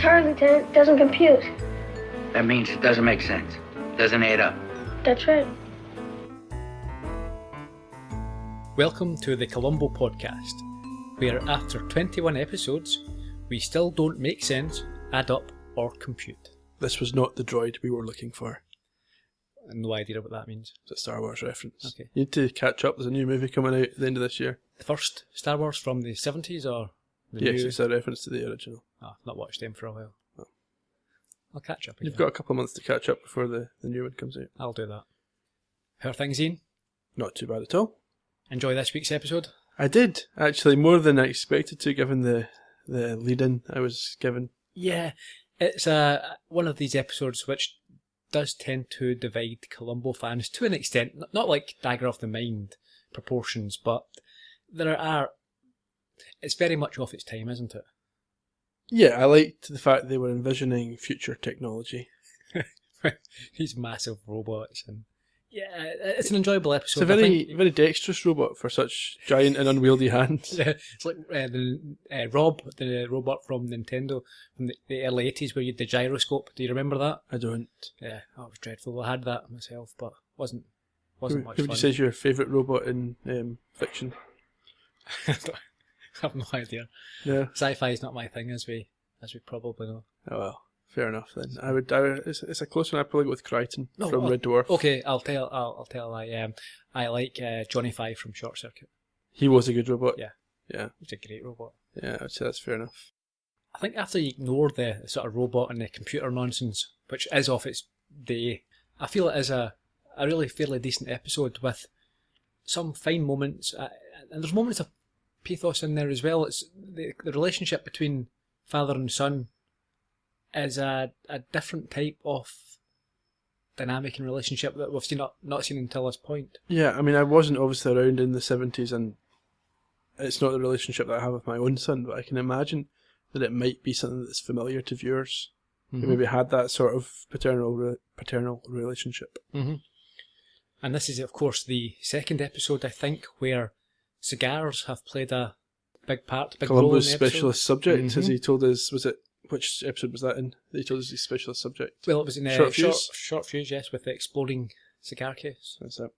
Sorry, Lieutenant, doesn't compute. That means it doesn't make sense. Doesn't add up. That's right. Welcome to the Columbo podcast, where after 21 episodes, we still don't make sense, add up, or compute. This was not the droid we were looking for. No idea what that means. It's a Star Wars reference. Okay. You need to catch up. There's a new movie coming out at the end of this year. The first Star Wars from the 70s or the Yes, new? it's a reference to the original. Oh, I've not watched them for a while. Oh. I'll catch up again. You've got a couple of months to catch up before the new one comes out. I'll do that. How are things, Ian? Not too bad at all. Enjoy this week's episode? I did, actually, more than I expected to, given the lead-in I was given. Yeah, it's one of these episodes which does tend to divide Columbo fans to an extent. Not like Dagger of the Mind proportions, but it's very much off its time, isn't it? Yeah, I liked the fact they were envisioning future technology. These massive robots, and yeah, it's an enjoyable episode. It's a very dexterous robot for such giant and unwieldy hands. It's like Rob, the robot from Nintendo from the early 80s where you had the gyroscope. Do you remember that? I don't. Yeah, oh, it was dreadful. I had that myself, but wasn't Who much would fun. you say is your favourite robot in fiction? I have no idea. Yeah. Sci-fi is not my thing, as we probably know. Oh well, fair enough then. I would. It's a close one. I'd probably go with Crichton from Oh, Red Dwarf. Okay, I'll tell. I like Johnny Five from Short Circuit. He was a good robot. Yeah. Yeah. He's a great robot. Yeah, I'd say that's fair enough. I think after you ignore the sort of robot and the computer nonsense, which is off its day, I feel it is a really fairly decent episode with some fine moments, and there's moments of pathos in there as well. It's the relationship between father and son is a different type of dynamic and relationship that we've not seen until this point. Yeah, I mean, I wasn't obviously around in the 70s, and it's not the relationship that I have with my own son, but I can imagine that it might be something that's familiar to viewers who maybe had that sort of paternal relationship. Mm-hmm. And this is, of course, the second episode, I think, where cigars have played a big part, big role in the Columbo's episode. specialist subject, as he told us, which episode was that in? That he told us his specialist subject. Well, it was in Short Fuse, yes, with the exploding cigar case. That's it.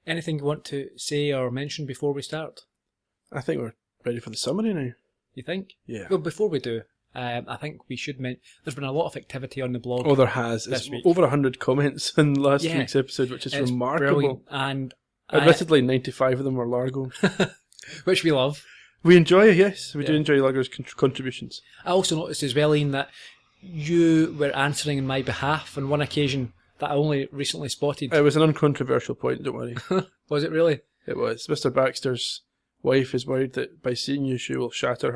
Anything you want to say or mention before we start? I think we're ready for the summary now. You think? Yeah. Well, before we do, I think we should mention there's been a lot of activity on the blog. Oh, there has. It's week. over 100 comments in last Yeah. week's episode, which is It's remarkable. brilliant, and Admittedly, 95 of them were Largo. which we love. We enjoy it, yes. We do Yeah. enjoy Largo's contributions. I also noticed as well, Ian, that you were answering on my behalf on one occasion that I only recently spotted. It was an uncontroversial point, don't worry. Was it really? It was. Mr. Baxter's wife is worried that by seeing you, she will shatter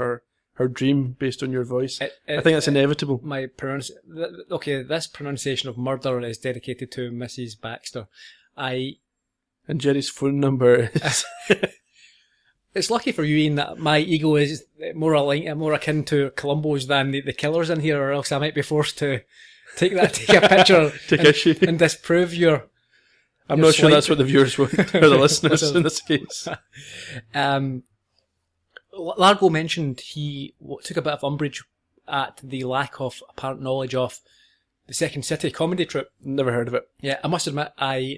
her dream based on your voice. I think that's inevitable. This pronunciation of murder is dedicated to Mrs. Baxter. And Jerry's phone number is... It's lucky for you, Ian, that my ego is more akin to Columbo's than the killers in here, or else I might be forced to take a picture Take issue. and disprove your... I'm not sure that's what the viewers want, or the listeners in this case. Largo mentioned he took a bit of umbrage at the lack of apparent knowledge of the Second City comedy troupe. Never heard of it. Yeah, I must admit, I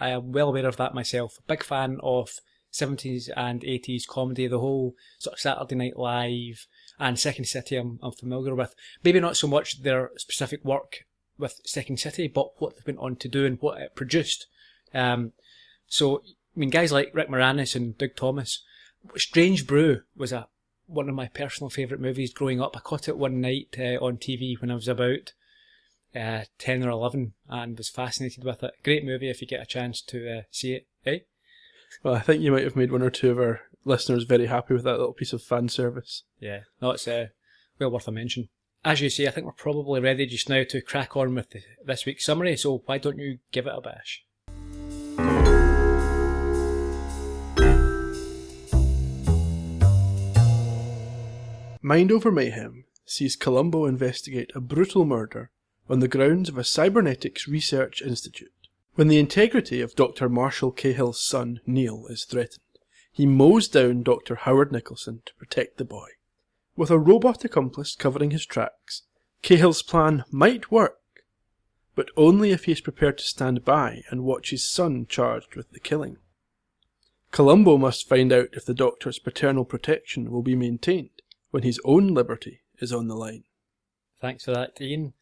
am well aware of that myself. Big fan of 70s and 80s comedy, the whole sort of Saturday Night Live and Second City I'm familiar with. Maybe not so much their specific work with Second City, but what they went on to do and what it produced. So, I mean, guys like Rick Moranis and Doug Thomas. Strange Brew was one of my personal favourite movies growing up. I caught it one night on TV when I was about 10 or 11 and was fascinated with it. Great movie if you get a chance to see it, eh? Well, I think you might have made one or two of our listeners very happy with that little piece of fan service. Yeah, no, it's well worth a mention. As you say, I think we're probably ready just now to crack on with this week's summary, so why don't you give it a bash? Mind Over Mayhem sees Columbo investigate a brutal murder on the grounds of a cybernetics research institute. When the integrity of Dr. Marshall Cahill's son, Neil, is threatened, he mows down Dr. Howard Nicholson to protect the boy. With a robot accomplice covering his tracks, Cahill's plan might work, but only if he is prepared to stand by and watch his son charged with the killing. Columbo must find out if the Doctor's paternal protection will be maintained when his own liberty is on the line. Thanks for that, Ian.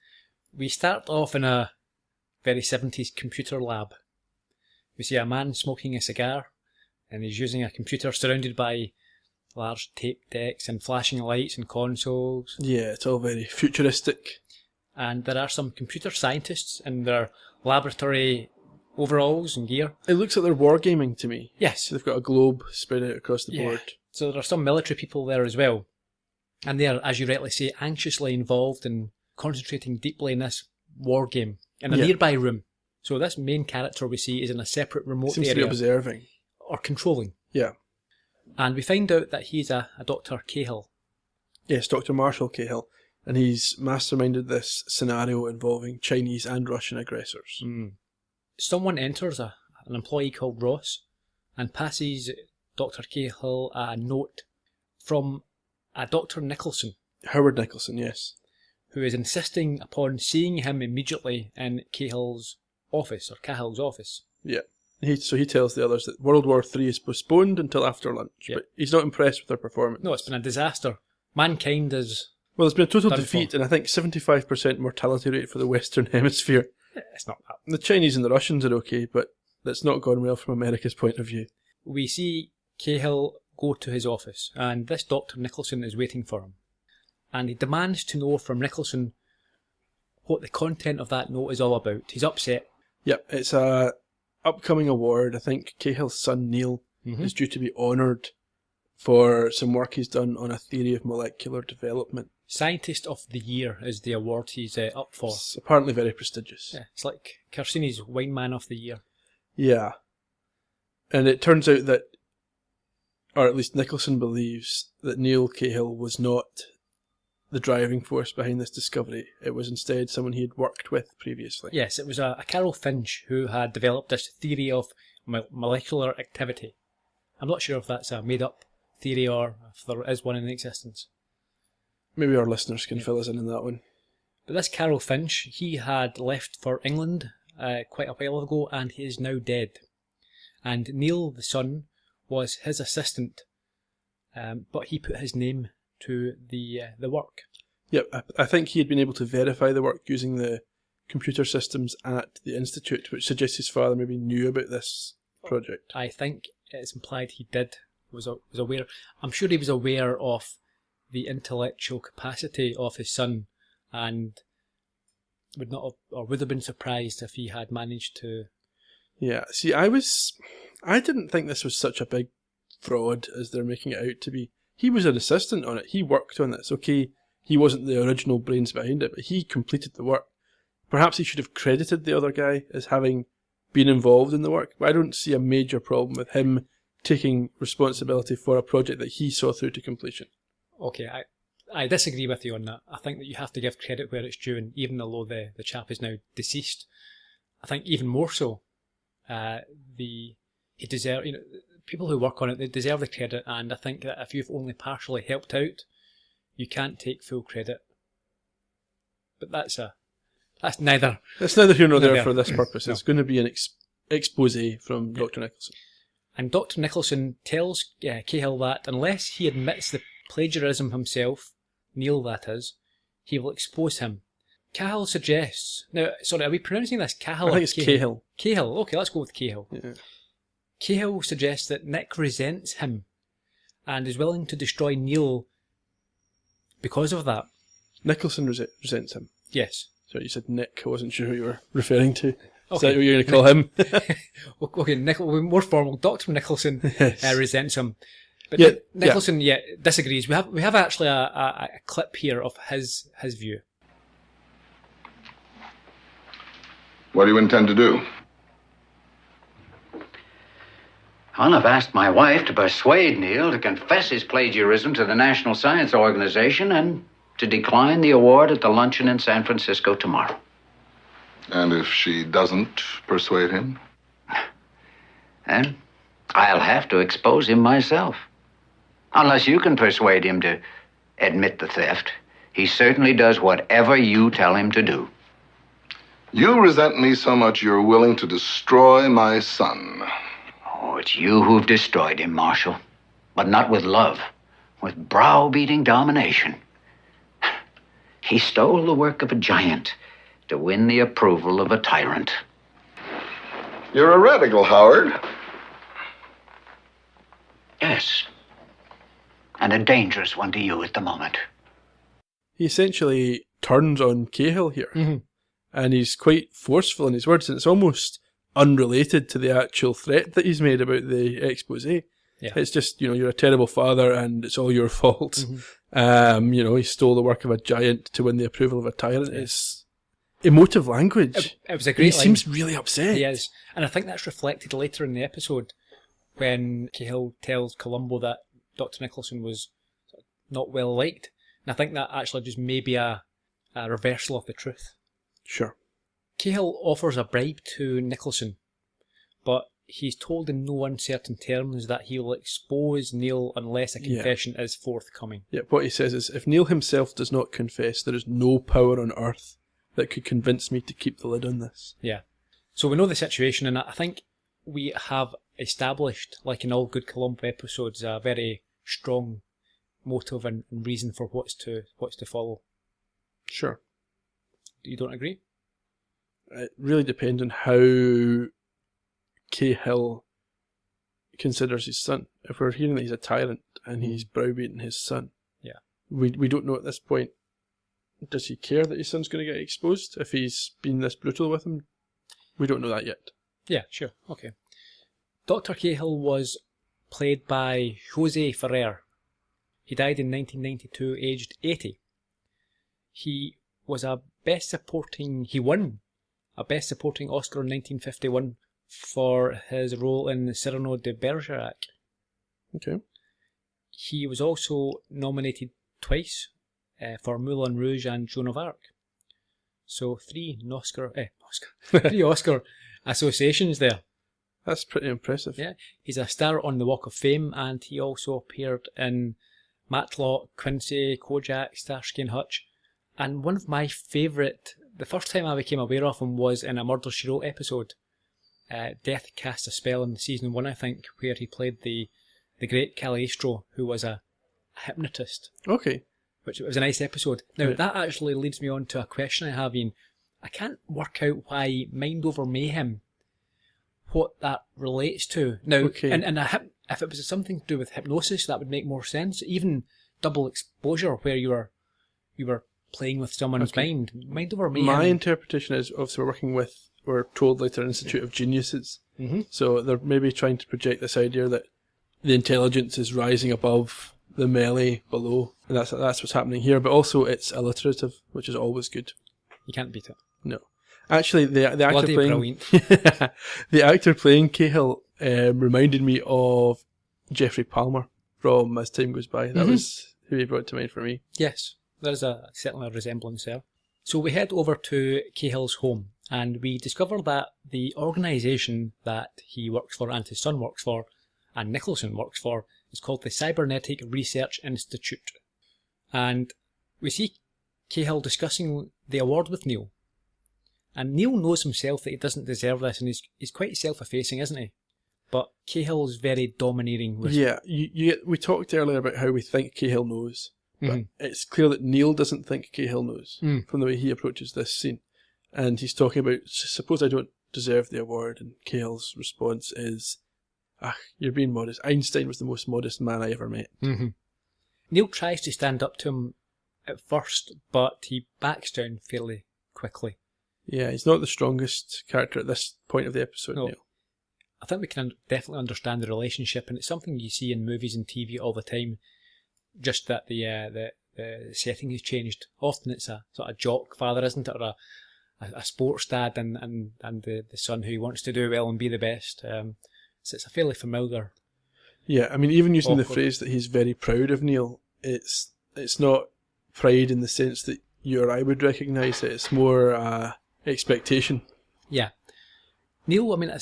We start off in a very 70s computer lab. We see a man smoking a cigar, and he's using a computer surrounded by large tape decks and flashing lights and consoles. Yeah, it's all very futuristic. And there are some computer scientists in their laboratory overalls and gear. It looks like they're wargaming to me. Yes. They've got a globe spread out across the board. So there are some military people there as well. And they are, as you rightly say, anxiously involved in concentrating deeply in this war game in a nearby room. So this main character we see is in a separate remote Seems area. to be observing. Or controlling. Yeah. And we find out that he's a Dr. Cahill. Yes, Dr. Marshall Cahill. And he's masterminded this scenario involving Chinese and Russian aggressors. Someone enters, an employee called Ross, and passes Dr. Cahill a note from a Dr. Nicholson. Howard Nicholson, yes. Who is insisting upon seeing him immediately in Cahill's office. Yeah. So he tells the others that World War III is postponed until after lunch, but he's not impressed with their performance. No, it's been a disaster. Mankind is... Well, it's been a total defeat, and I think 75% mortality rate for the Western Hemisphere. It's not that. The Chinese and the Russians are okay, but that's not gone well from America's point of view. We see Cahill go to his office, and this Dr. Nicholson is waiting for him. And he demands to know from Nicholson what the content of that note is all about. He's upset. Yep, it's a upcoming award. I think Cahill's son Neil is due to be honoured for some work he's done on a theory of molecular development. Scientist of the Year is the award he's up for. It's apparently very prestigious. Yeah, it's like Carsini's Wine Man of the Year. Yeah. And it turns out that, or at least Nicholson believes, that Neil Cahill was not the driving force behind this discovery. It was instead someone he had worked with previously. Yes, it was a Carol Finch who had developed this theory of molecular activity. I'm not sure if that's a made-up theory or if there is one in existence. Maybe our listeners can fill us in on that one. But this Carol Finch, he had left for England quite a while ago, and he is now dead. And Neil, the son, was his assistant, but he put his name to the work. Yep, I think he had been able to verify the work using the computer systems at the Institute, which suggests his father maybe knew about this project. I think it's implied he was aware. I'm sure he was aware of the intellectual capacity of his son, and would have been surprised if he had managed to. Yeah, see, I didn't think this was such a big fraud as they're making it out to be. He was an assistant on it. He worked on this. Okay, he wasn't the original brains behind it, but he completed the work. Perhaps he should have credited the other guy as having been involved in the work, but I don't see a major problem with him taking responsibility for a project that he saw through to completion. Okay, I disagree with you on that. I think that you have to give credit where it's due, and even though the chap is now deceased, I think even more so, he deserves, people who work on it, they deserve the credit, and I think that if you've only partially helped out, you can't take full credit. But that's neither. It's neither here nor there for this purpose. No. It's going to be an expose from Dr. Nicholson. And Dr. Nicholson tells Cahill that unless he admits the plagiarism himself, Neil that is, he will expose him. Cahill suggests... Now, sorry, are we pronouncing this Cahill? I think it's Cahill. Cahill, okay, let's go with Cahill. Yeah. Cahill suggests that Nick resents him and is willing to destroy Neil because of that. Nicholson resents him? Yes. Sorry, you said Nick. I wasn't sure who you were referring to. Okay. Is that what you're going to call him? Okay, more formal. Dr. Nicholson resents him. But yeah, Nicholson disagrees. We have actually a clip here of his view. What do you intend to do? Well, I've asked my wife to persuade Neil to confess his plagiarism to the National Science Organization and to decline the award at the luncheon in San Francisco tomorrow. And if she doesn't persuade him? Then I'll have to expose him myself. Unless you can persuade him to admit the theft, he certainly does whatever you tell him to do. You resent me so much you're willing to destroy my son. Oh, it's you who've destroyed him, Marshal. But not with love, with browbeating domination. He stole the work of a giant to win the approval of a tyrant. You're a radical, Howard. Yes. And a dangerous one to you at the moment. He essentially turns on Cahill here. Mhm. And he's quite forceful in his words, and it's almost unrelated to the actual threat that he's made about the expose. Yeah. It's just, you're a terrible father and it's all your fault. Mhm. He stole the work of a giant to win the approval of a tyrant. Yeah. It's emotive language. It was a great He line. seems really upset. He is. And I think that's reflected later in the episode when Cahill tells Columbo that Dr. Nicholson was not well liked. And I think that actually just may be a reversal of the truth. Sure. Cahill offers a bribe to Nicholson, but he's told in no uncertain terms that he will expose Neil unless a confession is forthcoming. Yeah, what he says is, if Neil himself does not confess, there is no power on earth that could convince me to keep the lid on this. Yeah. So we know the situation, and I think we have established, like in all good Columbo episodes, a very strong motive and reason for what's to follow. Sure. You don't agree? It really depends on how Cahill considers his son. If we're hearing that he's a tyrant and he's browbeating his son, we don't know at this point. Does he care that his son's going to get exposed if he's been this brutal with him? We don't know that yet. Yeah, sure. Okay. Dr. Cahill was played by Jose Ferrer. He died in 1992, aged 80. He was he won a Best Supporting Oscar in 1951 for his role in Cyrano de Bergerac. Okay. He was also nominated twice for Moulin Rouge and Joan of Arc. So three Oscar associations there. That's pretty impressive. Yeah, he's a star on the Walk of Fame, and he also appeared in Matlock, Quincy, Kojak, Starsky and Hutch. And one of my favourite, the first time I became aware of him was in a Murder, She Wrote episode. Death Cast a Spell in season 1, I think, where he played the great Cagliostro, who was a hypnotist. Okay. Which was a nice episode. Now, that actually leads me on to a question I have, Ian. I can't work out why Mind Over Mayhem, what that relates to. Now, okay. and if it was something to do with hypnosis, that would make more sense. Even double exposure, where you were playing with someone's mind. Mind Over Mayhem. My interpretation is, obviously we're told later, an Institute of Geniuses. Mm-hmm. So they're maybe trying to project this idea that the intelligence is rising above the melee below. And that's what's happening here. But also it's alliterative, which is always good. You can't beat it. No. Actually, the actor Bloody playing brilliant. the actor playing Cahill reminded me of Jeffrey Palmer from As Time Goes By. That was who he brought to mind for me. Yes, there's certainly a resemblance there. So we head over to Cahill's home, and we discover that the organisation that he works for and his son works for, and Nicholson works for, is called the Cybernetic Research Institute. And we see Cahill discussing the award with Neil. And Neil knows himself that he doesn't deserve this, and he's quite self-effacing, isn't he? But Cahill's very domineering. Yeah, we talked earlier about how we think Cahill knows. But it's clear that Neil doesn't think Cahill knows from the way he approaches this scene. And he's talking about, suppose I don't deserve the award, and Cahill's response is, you're being modest. Einstein was the most modest man I ever met. Mm-hmm. Neil tries to stand up to him at first, but he backs down fairly quickly. Yeah, he's not the strongest character at this point of the episode, No. Neil. I think we can definitely understand the relationship, and it's something you see in movies and TV all the time. Just that the setting has changed. Often it's a sort of jock father, isn't it, or a sports dad, and the son who wants to do well and be the best. So it's a fairly familiar. Yeah, I mean, even using the awkward phrase that he's very proud of Neil, it's not pride in the sense that you or I would recognise it. It's more expectation. Yeah, Neil. I mean,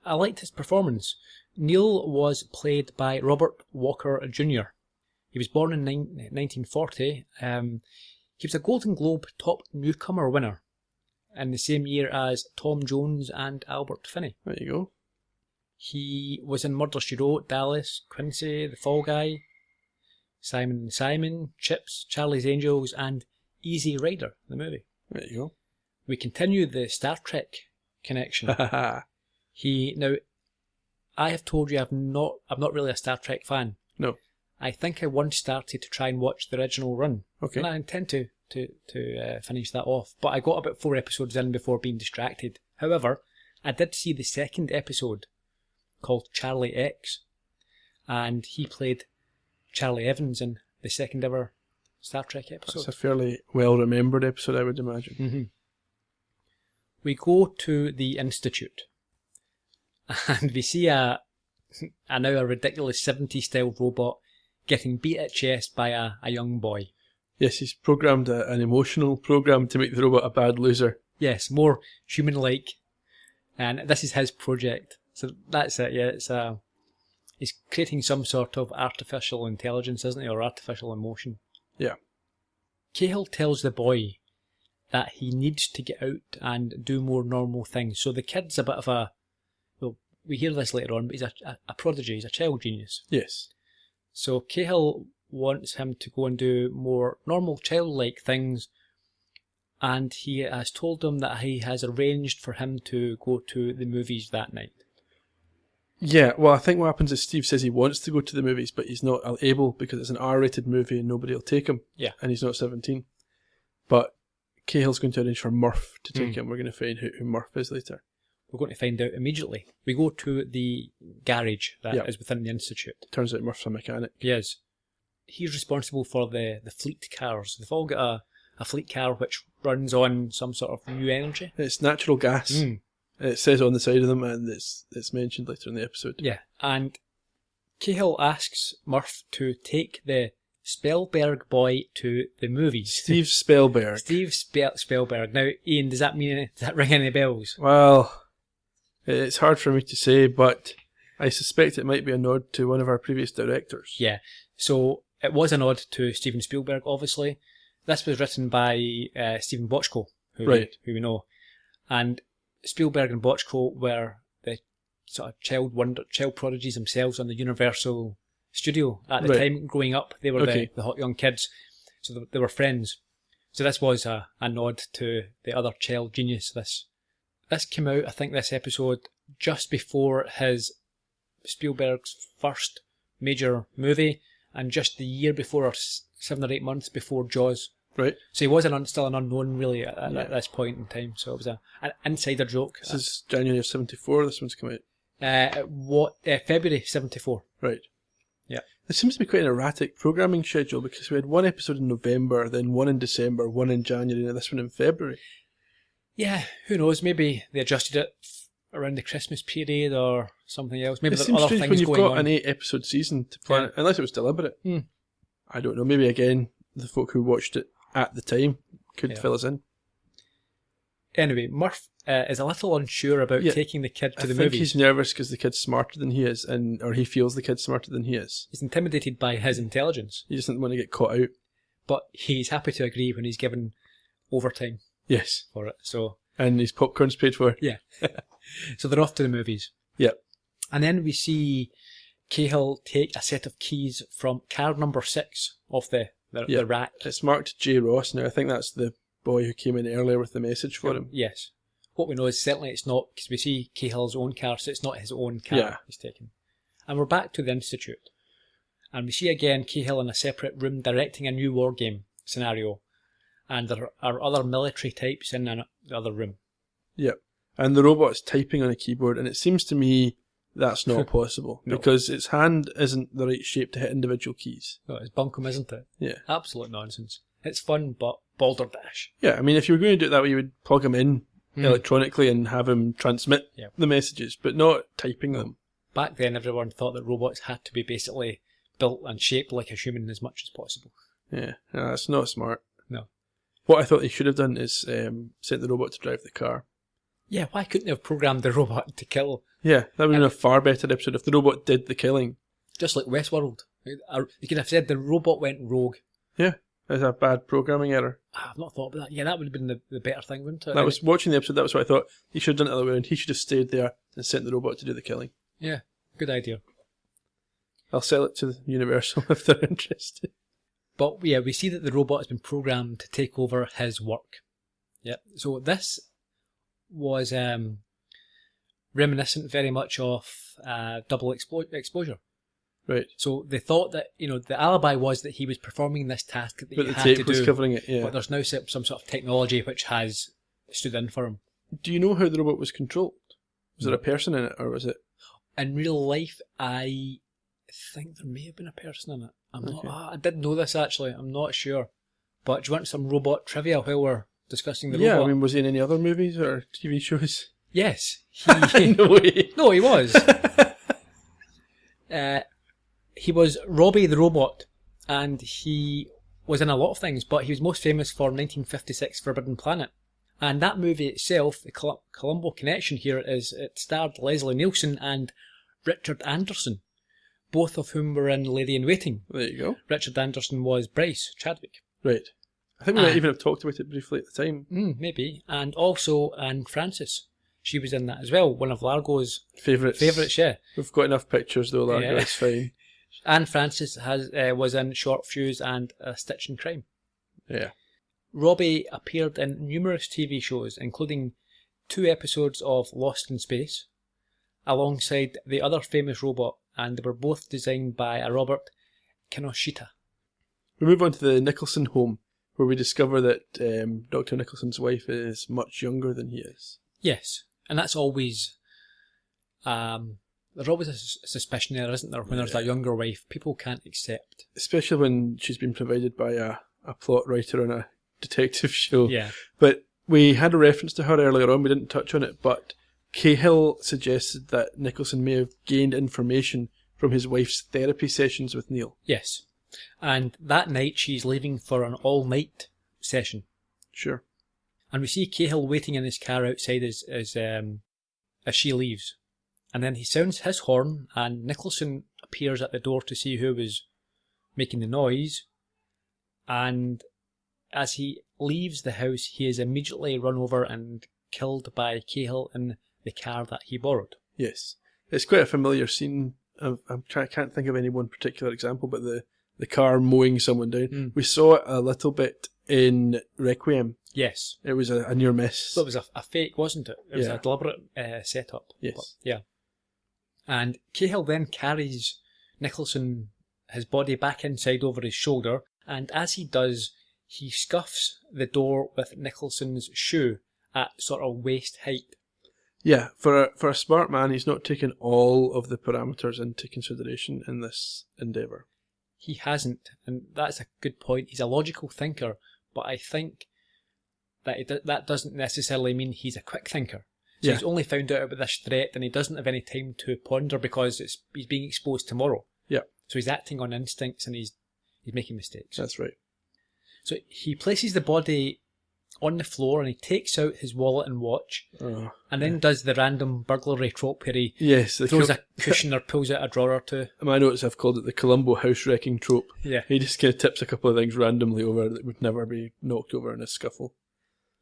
I liked his performance. Neil was played by Robert Walker Jr. He was born in 1940. He was a Golden Globe top newcomer winner in the same year as Tom Jones and Albert Finney. There you go. He was in Murder, She Wrote, Dallas, Quincy, The Fall Guy, Simon and Simon, Chips, Charlie's Angels, and Easy Rider, the movie. There you go. We continue the Star Trek connection. Now, I have told you I'm not really a Star Trek fan. No. I think I once started to try and watch the original run. Okay. And I intend to finish that off. But I got about 4 episodes in before being distracted. However, I did see the second episode called Charlie X. And he played Charlie Evans in the second ever Star Trek episode. It's a fairly well-remembered episode, I would imagine. Mm-hmm. We go to the Institute. And we see a ridiculous 70s style robot getting beat at chest by a young boy. Yes, he's programmed an emotional program to make the robot a bad loser. Yes, more human-like. And this is his project. So that's it, yeah. He's creating some sort of artificial intelligence, isn't he? Or artificial emotion. Yeah. Cahill tells the boy that he needs to get out and do more normal things. So the kid's a bit of a... Well, we hear this later on, but he's a prodigy. He's a child genius. Yes. So Cahill wants him to go and do more normal childlike things, and he has told him that he has arranged for him to go to the movies that night. Yeah, well, I think what happens is Steve says he wants to go to the movies, but he's not able because it's an R-rated movie and nobody will take him. Yeah. And he's not 17. But Cahill's going to arrange for Murph to take him. We're going to find out who Murph is later. We're going to find out immediately. We go to the garage that is within the Institute. Turns out Murph's a mechanic. He is. He's responsible for the fleet cars. They've all got a fleet car which runs on some sort of new energy. It's natural gas. It says on the side of them, and it's mentioned later in the episode. Yeah, and Cahill asks Murph to take the Spellberg boy to the movies. Steve Spellberg. Steve Spellberg. Now, Ian, does that ring any bells? Well, it's hard for me to say, but I suspect it might be a nod to one of our previous directors. Yeah, so it was a nod to Steven Spielberg, obviously. This was written by Stephen Bochco, who we know. And Spielberg and Bochco were the sort of child prodigies themselves on the Universal studio at the time. Growing up, they were the hot young kids, so they were friends. So this was a nod to the other child genius. This came out, I think, this episode just before Spielberg's first major movie, and just the year before, or 7 or 8 months before Jaws. Right. So he was still an unknown, really, at this point in time. So it was an insider joke. This is January of 74, this one's come out. February 74. Right. Yeah. There seems to be quite an erratic programming schedule, because we had one episode in November, then one in December, one in January, and this one in February. Yeah, who knows? Maybe they adjusted it around the Christmas period or something else. Maybe there are other things when you've going got on. an 8-episode season to plan it, unless it was deliberate. I don't know. Maybe, again, the folk who watched it at the time could fill us in. Anyway, Murph is a little unsure about taking the kid to the I think movies. he's nervous because the kid's smarter than he is, or he feels the kid's smarter than he is. He's intimidated by his intelligence. He doesn't want to get caught out. But he's happy to agree when he's given overtime Yes. for it. So And his popcorn's paid for. yeah. So they're off to the movies. Yep. And then we see Cahill take a set of keys from car number 6 off the rack. It's marked J. Ross now. I think that's the boy who came in earlier with the message for him. Yes. What we know is certainly it's not, because we see Cahill's own car, so it's not his own car he's taken. And we're back to the Institute. And we see again Cahill in a separate room directing a new war game scenario. And there are other military types in the other room. Yep. And the robot's typing on a keyboard, and it seems to me that's not possible, because its hand isn't the right shape to hit individual keys. No, it's bunkum, isn't it? Yeah. Absolute nonsense. It's fun, but balderdash. Yeah, I mean, if you were going to do it that way, you would plug him in electronically and have him transmit the messages, but not typing them. Back then, everyone thought that robots had to be basically built and shaped like a human as much as possible. Yeah, that's not smart. No. What I thought they should have done is sent the robot to drive the car. Yeah, why couldn't they have programmed the robot to kill? Yeah, that would have been a far better episode if the robot did the killing. Just like Westworld. You could have said the robot went rogue. Yeah, it's a bad programming error. I've not thought about that. Yeah, that would have been the better thing, wouldn't it? I was watching the episode, that was what I thought. He should have done it the other way around. He should have stayed there and sent the robot to do the killing. Yeah, good idea. I'll sell it to Universal if they're interested. But yeah, we see that the robot has been programmed to take over his work. Yeah, so this was reminiscent very much of double exposure. Right. So they thought that, the alibi was that he was performing this task that But he the had tape to was do. covering it, yeah. But there's now some sort of technology which has stood in for him. Do you know how the robot was controlled? Was there a person in it, or was it... In real life, I think there may have been a person in it. Okay. I didn't know this actually. I'm not sure. But do you want some robot trivia while we're discussing the Yeah, robot? I mean, was he in any other movies or TV shows? Yes. He, No way. no, he was. He was Robbie the Robot, and he was in a lot of things, but he was most famous for 1956 Forbidden Planet. And that movie itself, the Columbo connection here, is it starred Leslie Nielsen and Richard Anderson, both of whom were in Lady in Waiting. There you go. Richard Anderson was Bryce Chadwick. Right. I think we might even have talked about it briefly at the time. Maybe. And also Anne Francis. She was in that as well, one of Largo's Favourites, yeah. We've got enough pictures though, Largo, Yeah. it's fine. Anne Francis was in Short Fuse and A Stitch in Crime. Yeah. Robbie appeared in numerous TV shows, including 2 episodes of Lost in Space, alongside the other famous robot, and they were both designed by a Robert Kinoshita. We move on to the Nicholson home, where we discover that Dr. Nicholson's wife is much younger than he is. Yes, and that's always... there's always a suspicion there, isn't there, when there's a younger wife people can't accept. Especially when she's been provided by a plot writer on a detective show. Yeah. But we had a reference to her earlier on, we didn't touch on it, but Cahill suggested that Nicholson may have gained information from his wife's therapy sessions with Neil. Yes. And that night she's leaving for an all-night session. Sure. And we see Cahill waiting in his car outside as she leaves. And then he sounds his horn, and Nicholson appears at the door to see who was making the noise. And as he leaves the house, he is immediately run over and killed by Cahill in the car that he borrowed. Yes. It's quite a familiar scene. I can't think of any one particular example, but the car mowing someone down. We saw it a little bit in Requiem. Yes. It was a near miss. So it was a fake, wasn't it? It was a deliberate setup. Yes. But, yeah. And Cahill then carries Nicholson, his body, back inside over his shoulder, and as he does, he scuffs the door with Nicholson's shoe at sort of waist height. Yeah, for a smart man, he's not taken all of the parameters into consideration in this endeavour. He hasn't, and that's a good point. He's a logical thinker, but I think that that doesn't necessarily mean he's a quick thinker. So he's only found out about this threat, and he doesn't have any time to ponder because he's being exposed tomorrow. Yeah. So he's acting on instincts, and he's making mistakes. That's right. So he places the body on the floor, and he takes out his wallet and watch, and then does the random burglary trope where he throws a cushion or pulls out a drawer or two. My notes have called it the Columbo house wrecking trope. Yeah. He just kind of tips a couple of things randomly over that would never be knocked over in a scuffle.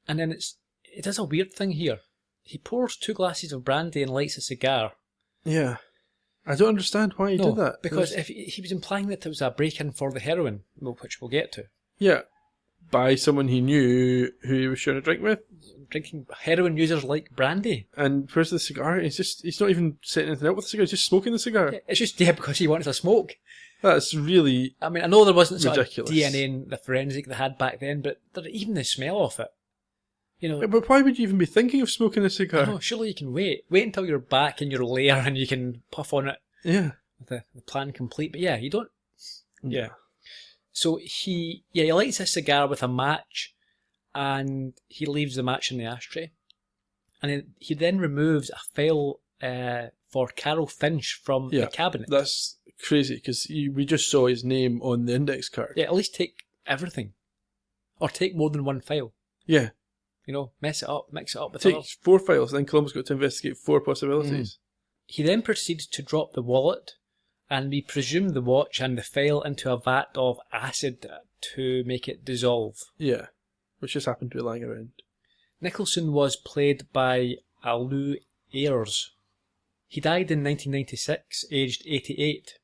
And then it does a weird thing here. He pours 2 glasses of brandy and lights a cigar. Yeah. I don't understand why he did that. Because if he was implying that it was a break-in for the heroin, which we'll get to. Yeah. By someone he knew who he was sharing a drink with. Drinking heroin users like brandy. And where's the cigar? He's not even setting anything up with the cigar, he's just smoking the cigar. Yeah, it's just because he wanted to smoke. That's really I mean, I know there wasn't sort ridiculous. of DNA in the forensic they had back then, but even the smell of it. You know, but why would you even be thinking of smoking a cigar? No, surely you can wait. Wait until you're back in your lair and you can puff on it. Yeah. With the plan complete. But yeah, you don't... Yeah. So he lights a cigar with a match, and he leaves the match in the ashtray. And he then removes a file for Carol Finch from the cabinet. That's crazy, because we just saw his name on the index card. Yeah, at least take everything. Or take more than one file. Yeah. You know, mix it up with Take others. 4 files, then Columbo's got to investigate 4 possibilities. He then proceeds to drop the wallet and we presume the watch and the file into a vat of acid to make it dissolve. Yeah, which just happened to be lying around. Nicholson was played by Lou Ayres. He died in 1996, aged 88.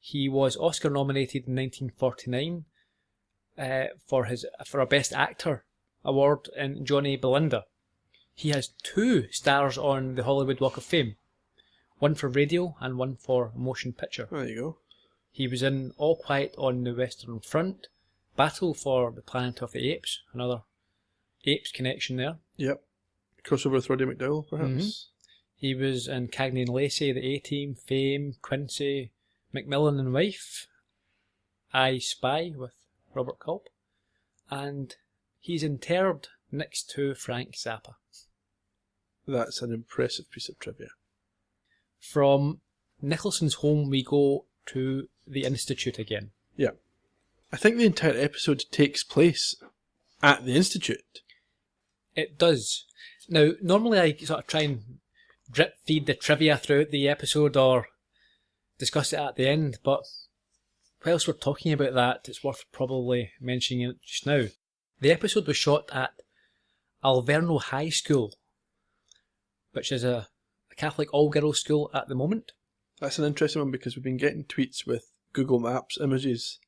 He was Oscar nominated in 1949 for a Best Actor award in Johnny Belinda. He has 2 stars on the Hollywood Walk of Fame, one for radio and one for motion picture. There you go. He was in All Quiet on the Western Front, Battle for the Planet of the Apes, another Apes connection there. Yep. Crossover with Roddy McDowell, perhaps. Mm-hmm. He was in Cagney and Lacey, The A-Team, Fame, Quincy, Macmillan and Wife, I Spy with Robert Culp, and he's interred next to Frank Zappa. That's an impressive piece of trivia. From Nicholson's home we go to the Institute again. Yeah. I think the entire episode takes place at the Institute. It does. Now, normally I sort of try and drip feed the trivia throughout the episode or discuss it at the end, but whilst we're talking about that, it's worth probably mentioning it just now. The episode was shot at Alverno High School, which is a Catholic all-girls school at the moment. That's an interesting one because we've been getting tweets with Google Maps images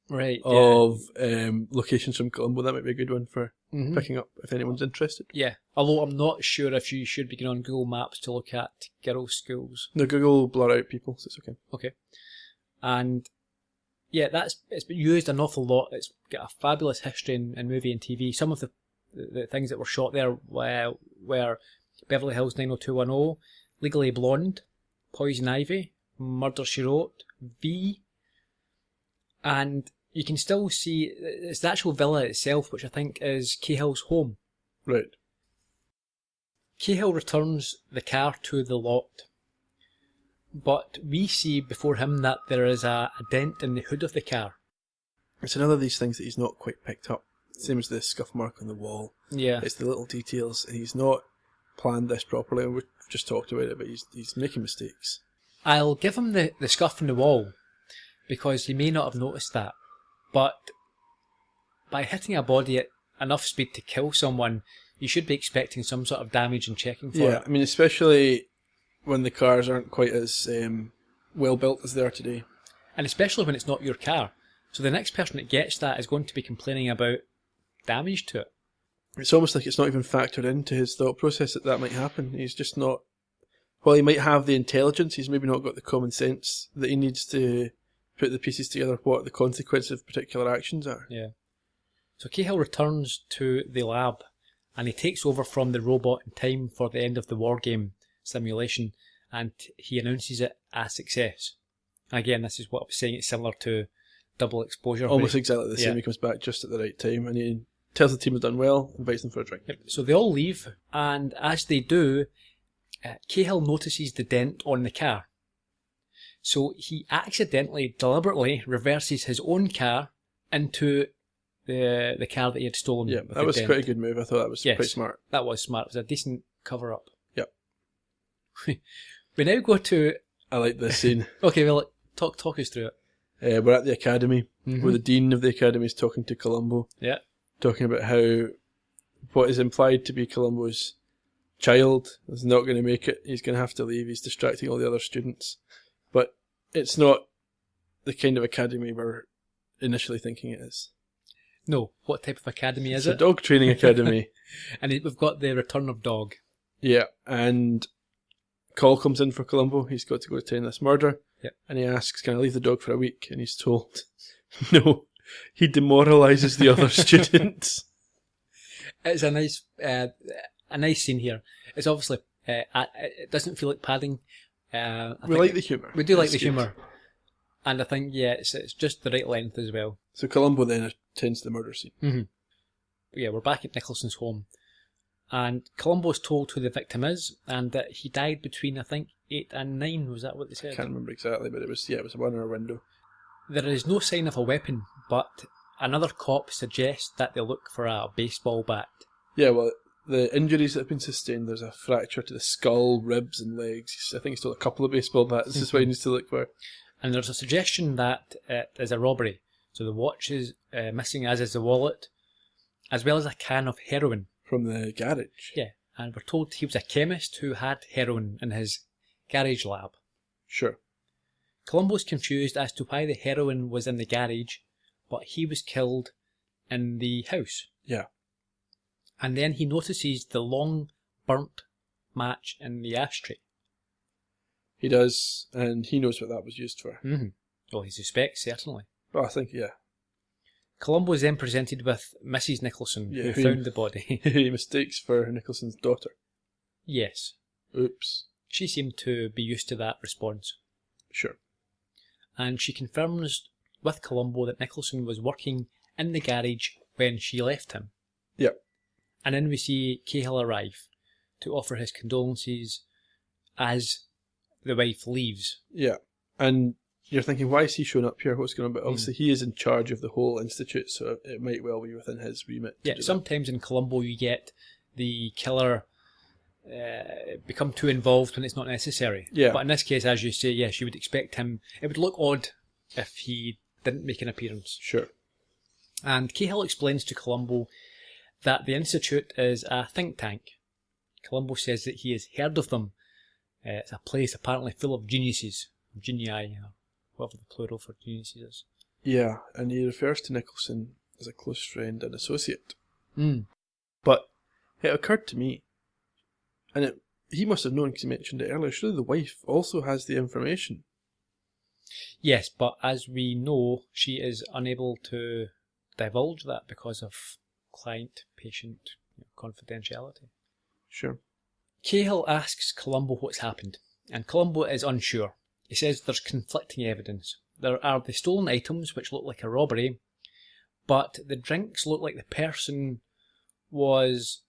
of locations from Columbo. That might be a good one for picking up if anyone's interested. Yeah, although I'm not sure if you should be going on Google Maps to look at girls' schools. No, Google will blur out people, so it's okay. Okay. And yeah, it's been used an awful lot. It's got a fabulous history in movie and TV. Some of the things that were shot there were Beverly Hills 90210, Legally Blonde, Poison Ivy, Murder, She Wrote, V, and you can still see it's the actual villa itself, which I think is Cahill's home. Right. Cahill returns the car to the lot, but we see before him that there is a dent in the hood of the car. It's another of these things that he's not quite picked up. Same as the scuff mark on the wall. Yeah. It's the little details. He's not planned this properly. We've just talked about it, but he's making mistakes. I'll give him the scuff on the wall because he may not have noticed that. But by hitting a body at enough speed to kill someone, you should be expecting some sort of damage and checking for it. Yeah, I mean, especially when the cars aren't quite as well built as they are today. And especially when it's not your car. So the next person that gets that is going to be complaining about damage to it. It's almost like it's not even factored into his thought process that might happen. He's just not... While he might have the intelligence, he's maybe not got the common sense that he needs to put the pieces together, what the consequences of particular actions are. Yeah. So Cahill returns to the lab and he takes over from the robot in time for the end of the war game simulation, and he announces it a success. Again, this is what I was saying, it's similar to Double Exposure. Almost exactly the same. Yeah. He comes back just at the right time and he tells the team has done well, invites them for a drink. Yep. So they all leave, and as they do, Cahill notices the dent on the car. So he accidentally, deliberately reverses his own car into the car that he had stolen. Yeah, that was quite a good move. I thought that was quite smart. That was smart. It was a decent cover-up. Yep. We now go to... I like this scene. Okay, well, talk us through it. We're at the academy, where the dean of the academy is talking to Columbo. Yeah. Talking about how what is implied to be Columbo's child is not going to make it. He's going to have to leave. He's distracting all the other students. But it's not the kind of academy we're initially thinking it is. No. What type of academy is it? It's a dog training academy. And we've got the return of dog. Yeah, and call comes in for Columbo. He's got to go attend this murder. Yep. And he asks, can I leave the dog for a week? And he's told, no. He demoralises the other students. It's a nice scene here. It's obviously it doesn't feel like padding. We like the humour. We do like the humour, and I think it's just the right length as well. So Columbo then attends the murder scene. Mm-hmm. Yeah, we're back at Nicholson's home, and Columbo's told who the victim is, and that he died between I think 8 and 9. Was that what they said? I can't remember exactly, but it was one in a window. There is no sign of a weapon, but another cop suggests that they look for a baseball bat. Yeah, well, the injuries that have been sustained, there's a fracture to the skull, ribs and legs. I think he's still a couple of baseball bats. This is what he needs to look for. And there's a suggestion that it is a robbery. So the watch is missing, as is the wallet, as well as a can of heroin. From the garage. Yeah, and we're told he was a chemist who had heroin in his garage lab. Sure. Columbo's confused as to why the heroin was in the garage, but he was killed in the house. Yeah. And then he notices the long burnt match in the ashtray. He does, and he knows what that was used for. Mm-hmm. Well, he suspects, certainly. Well, I think, yeah. Columbo is then presented with Mrs. Nicholson, who found the body. He mistakes for Nicholson's daughter. Yes. Oops. She seemed to be used to that response. Sure. And she confirms with Columbo that Nicholson was working in the garage when she left him. Yep. And then we see Cahill arrive to offer his condolences as the wife leaves. Yeah. And you're thinking, why is he showing up here? What's going on? But obviously he is in charge of the whole institute, so it might well be within his remit. Yeah, sometimes in Columbo you get the killer become too involved when it's not necessary. Yeah. But in this case, as you say, yes, you would expect him. It would look odd if he didn't make an appearance. Sure. And Cahill explains to Columbo that the institute is a think tank. Columbo says that he has heard of them. It's a place apparently full of geniuses, genii, whatever the plural for geniuses is. Yeah, and he refers to Nicholson as a close friend and associate. Mm. But it occurred to me, and he must have known because he mentioned it earlier, surely the wife also has the information. Yes, but as we know, she is unable to divulge that because of client-patient confidentiality. Sure. Cahill asks Columbo what's happened, and Columbo is unsure. He says there's conflicting evidence. There are the stolen items, which look like a robbery, but the drinks look like the person was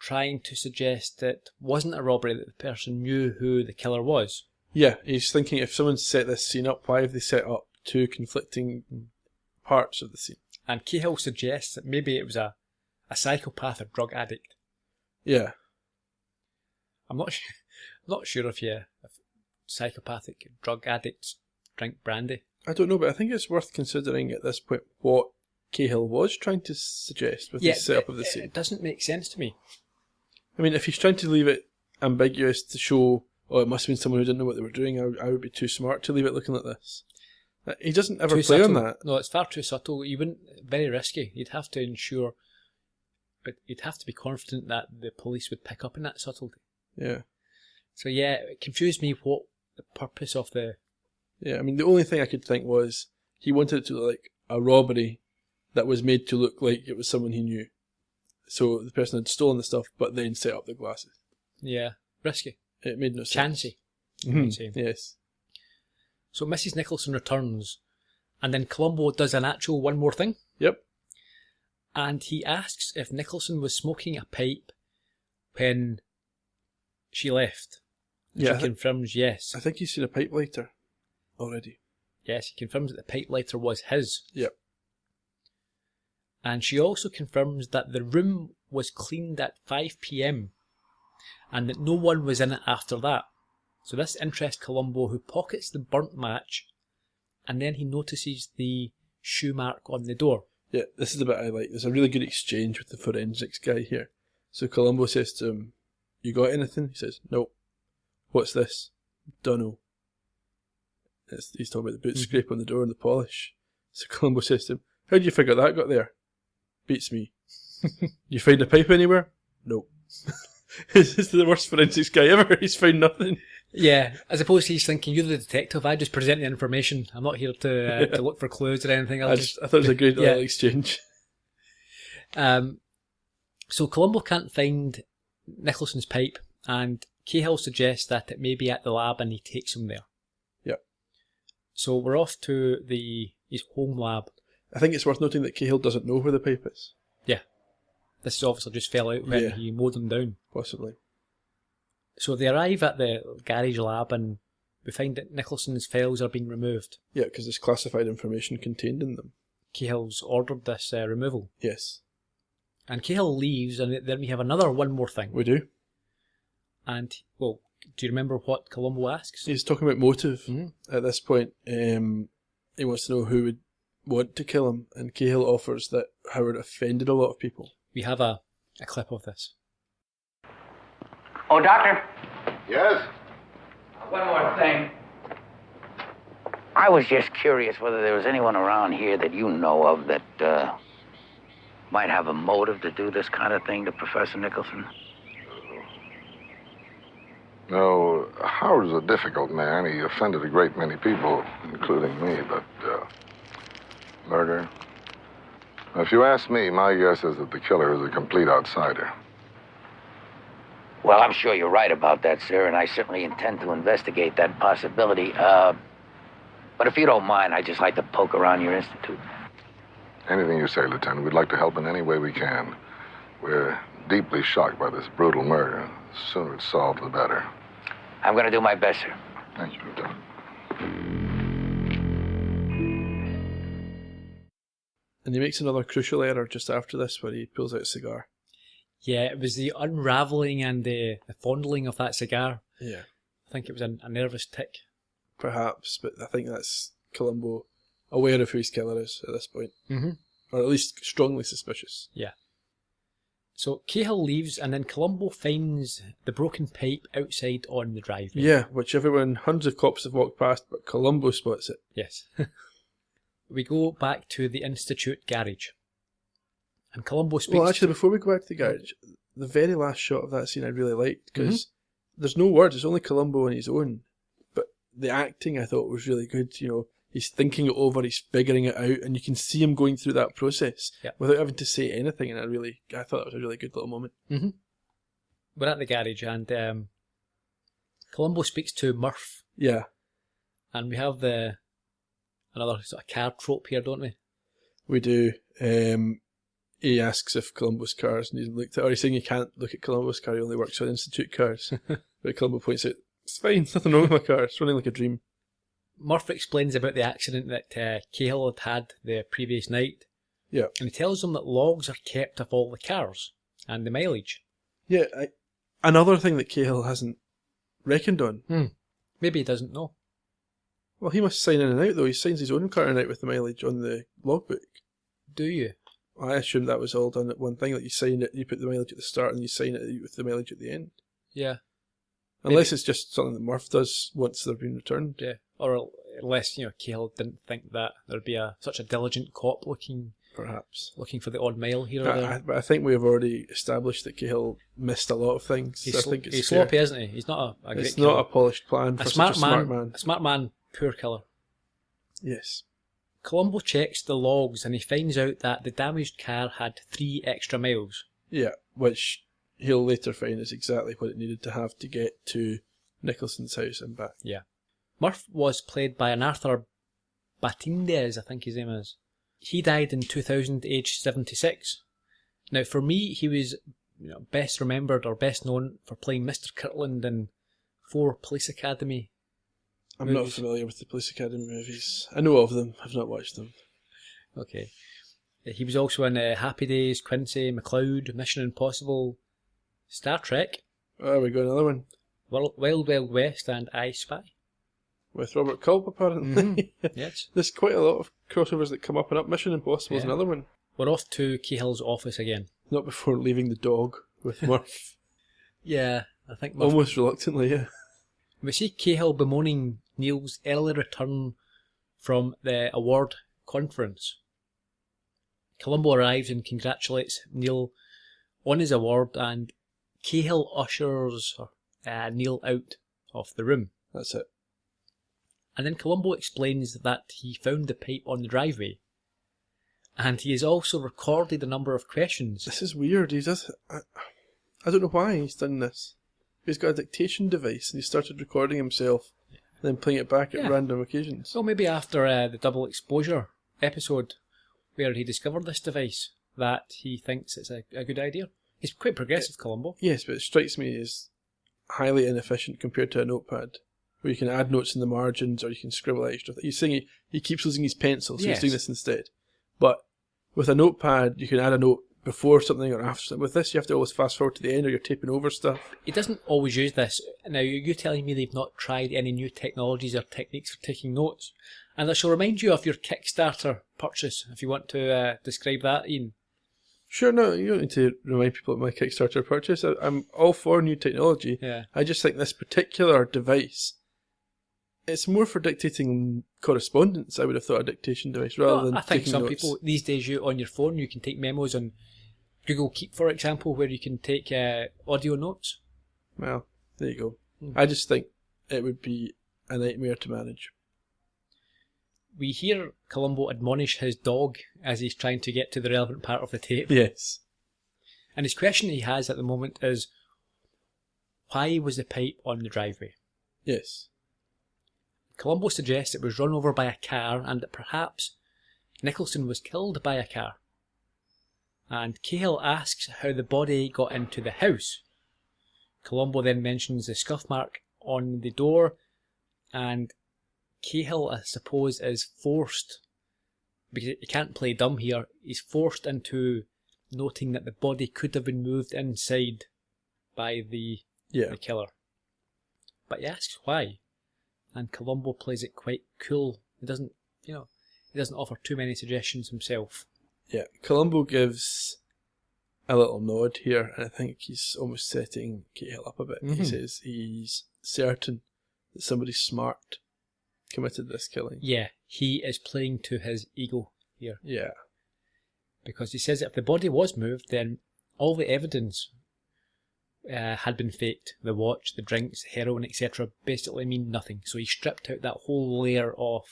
trying to suggest it wasn't a robbery, that the person knew who the killer was. Yeah, he's thinking if someone set this scene up, why have they set up two conflicting parts of the scene? And Cahill suggests that maybe it was a psychopath or drug addict. Yeah. I'm not sure if psychopathic drug addicts drink brandy. I don't know, but I think it's worth considering at this point what Cahill was trying to suggest with the setup of the scene. It doesn't make sense to me. I mean, if he's trying to leave it ambiguous to show, oh, it must have been someone who didn't know what they were doing, I would be too smart to leave it looking like this. He doesn't ever play on that. No, it's far too subtle. You wouldn't. Very risky. You'd have to ensure, but you'd have to be confident that the police would pick up on that subtlety. Yeah. So yeah, it confused me what the purpose of the... Yeah, I mean, the only thing I could think was he wanted it to look like a robbery that was made to look like it was someone he knew. So the person had stolen the stuff, but then set up the glasses. Yeah, risky. It made no sense. Chancy. Mm-hmm. Yes. So Mrs. Nicholson returns, and then Columbo does an actual one more thing. Yep. And he asks if Nicholson was smoking a pipe when she left. Yeah, She confirms yes. I think he's seen a pipe lighter already. Yes, he confirms that the pipe lighter was his. Yep. And she also confirms that the room was cleaned at 5 p.m. and that no one was in it after that. So this interests Columbo, who pockets the burnt match, and then he notices the shoe mark on the door. Yeah, this is the bit I like. There's a really good exchange with the forensics guy here. So Columbo says to him, "You got anything?" He says, "Nope." "What's this?" "Dunno." He's talking about the boot scrape on the door and the polish. So Columbo says to him, "How do you figure that got there?" "Beats me." "You find a pipe anywhere?" "Nope." This is the worst forensics guy ever. He's found nothing. Yeah, I suppose he's thinking, you're the detective, I just present the information. I'm not here to look for clues or anything. I thought it was a great little exchange. So Columbo can't find Nicholson's pipe, and Cahill suggests that it may be at the lab, and he takes him there. Yep. So we're off to his home lab. I think it's worth noting that Cahill doesn't know where the pipe is. Yeah. This officer just fell out when he mowed him down. Possibly. So they arrive at the garage lab, and we find that Nicholson's files are being removed. Yeah, because there's classified information contained in them. Cahill's ordered this removal. Yes. And Cahill leaves, and then we have one more thing. We do. And, well, Do you remember what Columbo asks? He's talking about motive at this point. He wants to know who would want to kill him, and Cahill offers that Howard offended a lot of people. We have a clip of this. Oh, Doctor? Yes? One more thing. I was just curious whether there was anyone around here that you know of that might have a motive to do this kind of thing to Professor Nicholson. No, Howard's a difficult man. He offended a great many people, including me, but murder? If you ask me, my guess is that the killer is a complete outsider. Well, I'm sure you're right about that, sir, and I certainly intend to investigate that possibility. But if you don't mind, I'd just like to poke around your institute. Anything you say, Lieutenant. We'd like to help in any way we can. We're deeply shocked by this brutal murder. The sooner it's solved, the better. I'm going to do my best, sir. Thank you, Lieutenant. And he makes another crucial error just after this, where he pulls out a cigar. Yeah, it was the unravelling and the fondling of that cigar. Yeah. I think it was a nervous tick. Perhaps, but I think that's Columbo aware of who his killer is at this point. Mm-hmm. Or at least strongly suspicious. Yeah. So Cahill leaves, and then Columbo finds the broken pipe outside on the driveway. Yeah, which hundreds of cops have walked past, but Columbo spots it. Yes. We go back to the Institute garage. And Columbo speaks... Well, actually, before we go back to the garage, the very last shot of that scene I really liked, because there's no words, it's only Columbo on his own. But the acting, I thought, was really good. You know, he's thinking it over, he's figuring it out, and you can see him going through that process without having to say anything, and I thought it was a really good little moment. Mm-hmm. We're at the garage, and Columbo speaks to Murph. Yeah. And we have another sort of car trope here, don't we? We do. He asks if Columbo's cars need looked at, or he's saying you can't look at Columbo's car, he only works on Institute cars. But Columbo points out, it's fine, nothing wrong with my car, it's running like a dream. Murph explains about the accident that Cahill had the previous night. Yeah. And he tells them that logs are kept of all the cars and the mileage. Yeah, another thing that Cahill hasn't reckoned on. Maybe he doesn't know. Well, he must sign in and out, though. He signs his own car in and out with the mileage on the logbook. Do you? I assumed that was all done at one thing, like you sign it, you put the mileage at the start, and you sign it with the mileage at the end. Yeah. Unless it's just something that Murph does once they've been returned. Yeah. Or unless, Cahill didn't think that there'd be such a diligent cop looking for the odd mile here or there. But I think we have already established that Cahill missed a lot of things. He's sloppy, isn't he? He's not a great It's killer. not a polished plan for such a smart man. A smart man, poor killer. Yes. Columbo checks the logs and he finds out that the damaged car had 3 extra miles. Yeah, which he'll later find is exactly what it needed to have to get to Nicholson's house and back. Yeah. Murph was played by an Arthur Batindez, I think his name is. He died in 2000, aged 76. Now, for me, he was best remembered or best known for playing Mr. Kirtland in 4 Police Academy. I'm not familiar with the Police Academy movies. I know of them, I've not watched them. Okay. He was also in Happy Days, Quincy, MacLeod, Mission Impossible, Star Trek. Oh, we got another one. Wild Wild West and I Spy. With Robert Culp, apparently. Yes. There's quite a lot of crossovers that come up and up. Mission Impossible is another one. We're off to Cahill's office again. Not before leaving the dog with Murph. Yeah, I think Murph... Almost reluctantly, yeah. We see Cahill bemoaning Neil's early return from the award conference. Columbo arrives and congratulates Neil on his award, and Cahill ushers Neil out of the room. That's it. And then Columbo explains that he found the pipe on the driveway, and he has also recorded a number of questions. This is weird. He does. I don't know why he's done this. He's got a dictation device and he started recording himself and then playing it back at random occasions. Well, maybe after the double exposure episode where he discovered this device, that he thinks it's a good idea. He's quite progressive, Columbo. Yes, but it strikes me as highly inefficient compared to a notepad, where you can add notes in the margins or you can scribble extra. He's saying he keeps losing his pencil, so he's doing this instead. But with a notepad, you can add a note before something or after something. With this, you have to always fast forward to the end, or you're taping over stuff. He doesn't always use this. Now, you're telling me they've not tried any new technologies or techniques for taking notes, and I shall remind you of your Kickstarter purchase, if you want to describe that, Ian. Sure, no, you don't need to remind people of my Kickstarter purchase. I'm all for new technology. Yeah. I just think this particular device, it's more for dictating correspondence. I would have thought a dictation device rather than I think taking some notes. people these days, you on your phone, you can take memos on Google Keep, for example, where you can take audio notes. Well, there you go. I just think it would be a nightmare to manage. We hear Columbo admonish his dog as he's trying to get to the relevant part of the tape. Yes. And his question he has at the moment is, why was the pipe on the driveway? Yes. Columbo suggests it was run over by a car and that perhaps Nicholson was killed by a car. And Cahill asks how the body got into the house. Columbo then mentions the scuff mark on the door, and Cahill, I suppose, is forced, because he can't play dumb here, he's forced into noting that the body could have been moved inside by the killer. But he asks why, and Columbo plays it quite cool. He doesn't offer too many suggestions himself. Yeah, Columbo gives a little nod here, and I think he's almost setting Cahill up a bit. He says he's certain that somebody smart committed this killing. Yeah, he is playing to his ego here. Yeah. Because he says that if the body was moved, then all the evidence had been faked. The watch, the drinks, heroin, etc. basically mean nothing. So he stripped out that whole layer of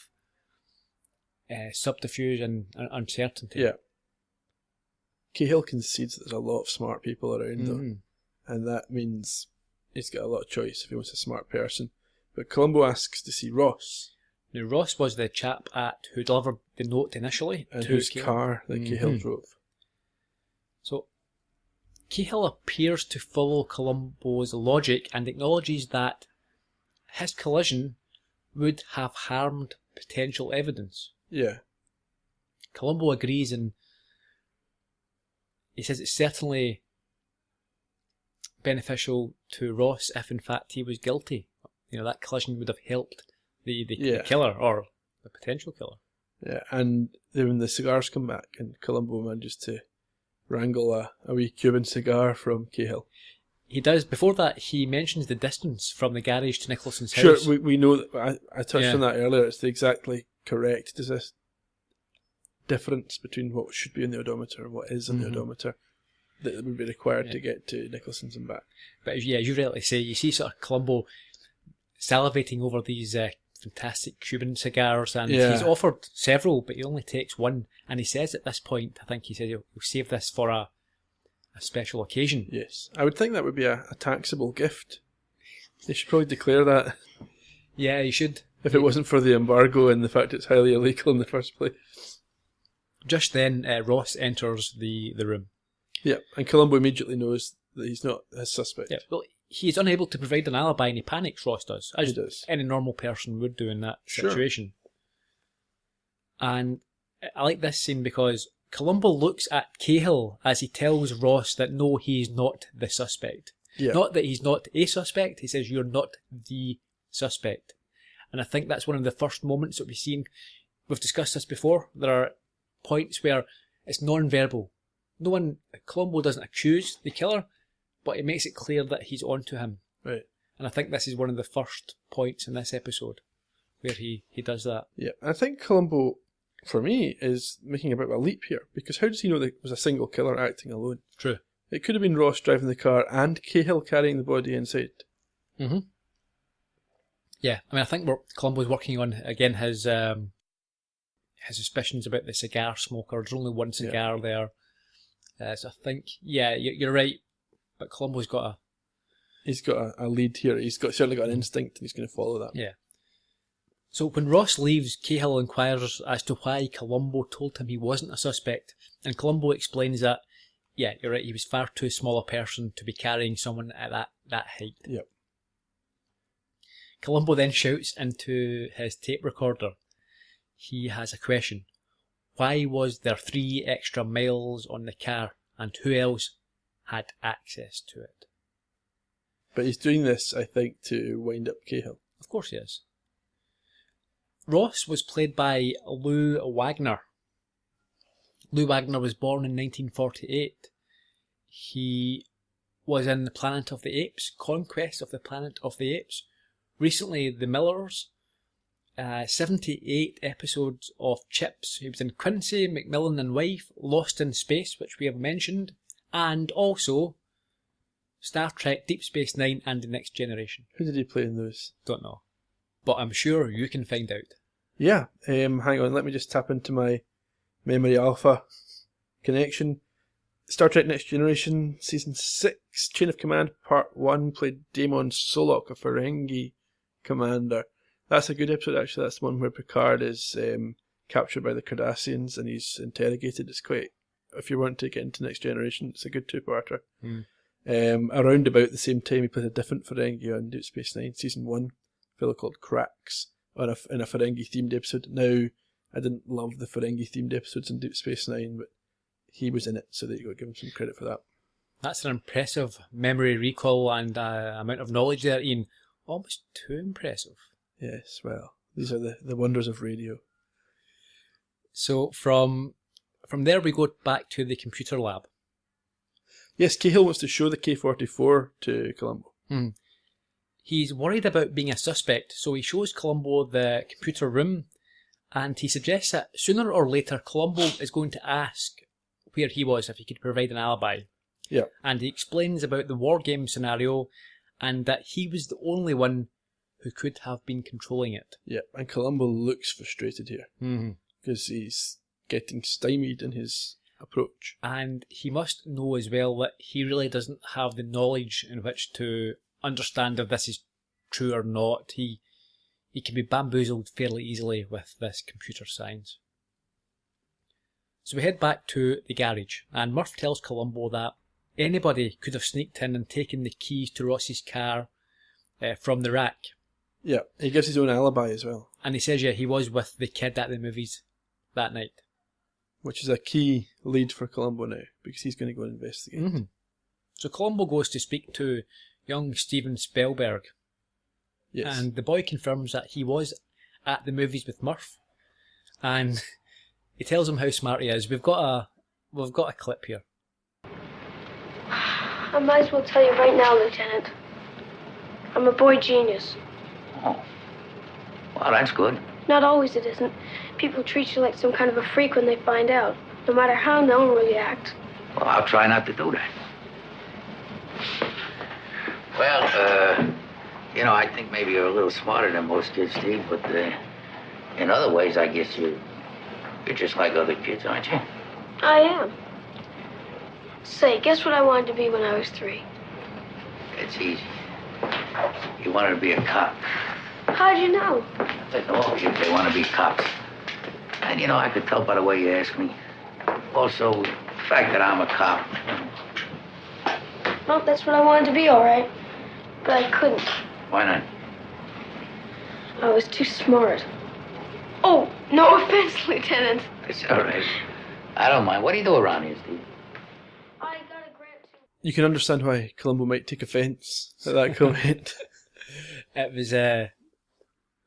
subterfuge and uncertainty. Yeah. Cahill concedes that there's a lot of smart people around though, and that means he's got a lot of choice if he wants a smart person. But Columbo asks to see Ross. Now, Ross was the chap who delivered the note initially. And to whose Cahill. car that Cahill drove. So, Cahill appears to follow Columbo's logic and acknowledges that his collision would have harmed potential evidence. Yeah. Columbo agrees, and he says it's certainly beneficial to Ross if in fact he was guilty. You know, that collision would have helped the killer, or the potential killer. Yeah, and then when the cigars come back, and Columbo manages to wrangle a wee Cuban cigar from Cahill. He does. Before that, he mentions the distance from the garage to Nicholson's Sure, house. we know that. I touched on that earlier. It's exactly correct. There's this difference between what should be in the odometer and what is in the odometer that would be required to get to Nicholson's and back. But yeah, as you rightly say, you see sort of Columbo salivating over these fantastic Cuban cigars, and he's offered several, but he only takes one. And he says at this point, I think he said he'll save this for a special occasion. Yes, I would think that would be a taxable gift. They should probably declare that. Yeah, you should. If it wasn't for the embargo and the fact it's highly illegal in the first place. Just then, Ross enters the room. Yeah, and Columbo immediately knows that he's not his suspect. Yeah, well, he's unable to provide an alibi, and he panics. Ross does, as he does. Any normal person would do in that situation. And I like this scene because Columbo looks at Cahill as he tells Ross that no, he's not the suspect. Yeah. Not that he's not a suspect. He says you're not the suspect. And I think that's one of the first moments that we've seen. We've discussed this before. There are points where it's non-verbal. Columbo doesn't accuse the killer, but it makes it clear that he's onto him. Right. And I think this is one of the first points in this episode where he does that. Yeah, I think Columbo, for me, is making a bit of a leap here, because how does he know that it was a single killer acting alone? True. It could have been Ross driving the car and Cahill carrying the body inside. Mm-hmm. Yeah, I mean, I think Columbo's working on, again, his suspicions about the cigar smoker. There's only one cigar there. So I think, you're right, but Columbo's got He's got a lead here. He's certainly got an instinct, and he's going to follow that. Yeah. So when Ross leaves, Cahill inquires as to why Columbo told him he wasn't a suspect, and Columbo explains that, yeah, you're right, he was far too small a person to be carrying someone at that height. Yep. Columbo then shouts into his tape recorder. He has a question. Why was there 3 extra miles on the car and who else had access to it. But he's doing this, I think, to wind up Cahill. Of course he is. Ross was played by Lou Wagner. Lou Wagner was born in 1948. He was in The Planet of the Apes, Conquest of the Planet of the Apes. Recently, The Millers. 78 episodes of Chips. He was in Quincy, Macmillan and Wife, Lost in Space, which we have mentioned, and also Star Trek, Deep Space Nine and The Next Generation. Who did he play in those? Don't know. But I'm sure you can find out. Yeah, hang on, let me just tap into my Memory Alpha connection. Star Trek Next Generation, Season 6, Chain of Command, Part 1, played Damon Solok, a Ferengi commander. That's a good episode, actually. That's the one where Picard is captured by the Cardassians and he's interrogated. It's quite, if you want to get into Next Generation, it's a good two-parter. Around about the same time, he played a different Ferengi on Deep Space Nine, Season 1, a fellow called Krax, in a Ferengi-themed episode. Now, I didn't love the Ferengi-themed episodes in Deep Space Nine, but he was in it, so there you go, give him some credit for that. That's an impressive memory recall and amount of knowledge there, Ian. Almost too impressive. Yes, well, these are the wonders of radio. So from there we go back to the computer lab. Yes, Cahill wants to show the K-44 to Columbo. He's worried about being a suspect, so he shows Columbo the computer room, and he suggests that sooner or later Columbo is going to ask where he was if he could provide an alibi. Yeah. And he explains about the war game scenario and that he was the only one who could have been controlling it. Yeah, and Columbo looks frustrated here because he's getting stymied in his approach. And he must know as well that he really doesn't have the knowledge in which to understand if this is true or not. He can be bamboozled fairly easily with this computer science. So we head back to the garage, and Murph tells Columbo that anybody could have sneaked in and taken the keys to Ross's car from the rack. Yeah, he gives his own alibi as well. And he says, yeah, he was with the kid at the movies that night. Which is a key lead for Columbo now, because he's going to go and investigate. So Columbo goes to speak to young Steven Spielberg. Yes. And the boy confirms that he was at the movies with Murph. And he tells him how smart he is. We've got a clip here. I might as well tell you right now, Lieutenant. I'm a boy genius. Oh. Well, that's good. Not always it isn't. People treat you like some kind of a freak when they find out, no matter how normally you act. Well, I'll try not to do that. Well, I think maybe you're a little smarter than most kids, Steve, but in other ways, I guess you're just like other kids, aren't you? I am. Say, guess what I wanted to be when I was 3? It's easy. You wanted to be a cop. How'd you know? I know all kids, they want to be cops. And, I could tell by the way you asked me. Also, the fact that I'm a cop. Well, that's what I wanted to be, all right. But I couldn't. Why not? I was too smart. Oh, no offense, Lieutenant. It's all right. I don't mind. What do you do around here, Steve? I got a grant to... You can understand why Columbo might take offence at that comment. It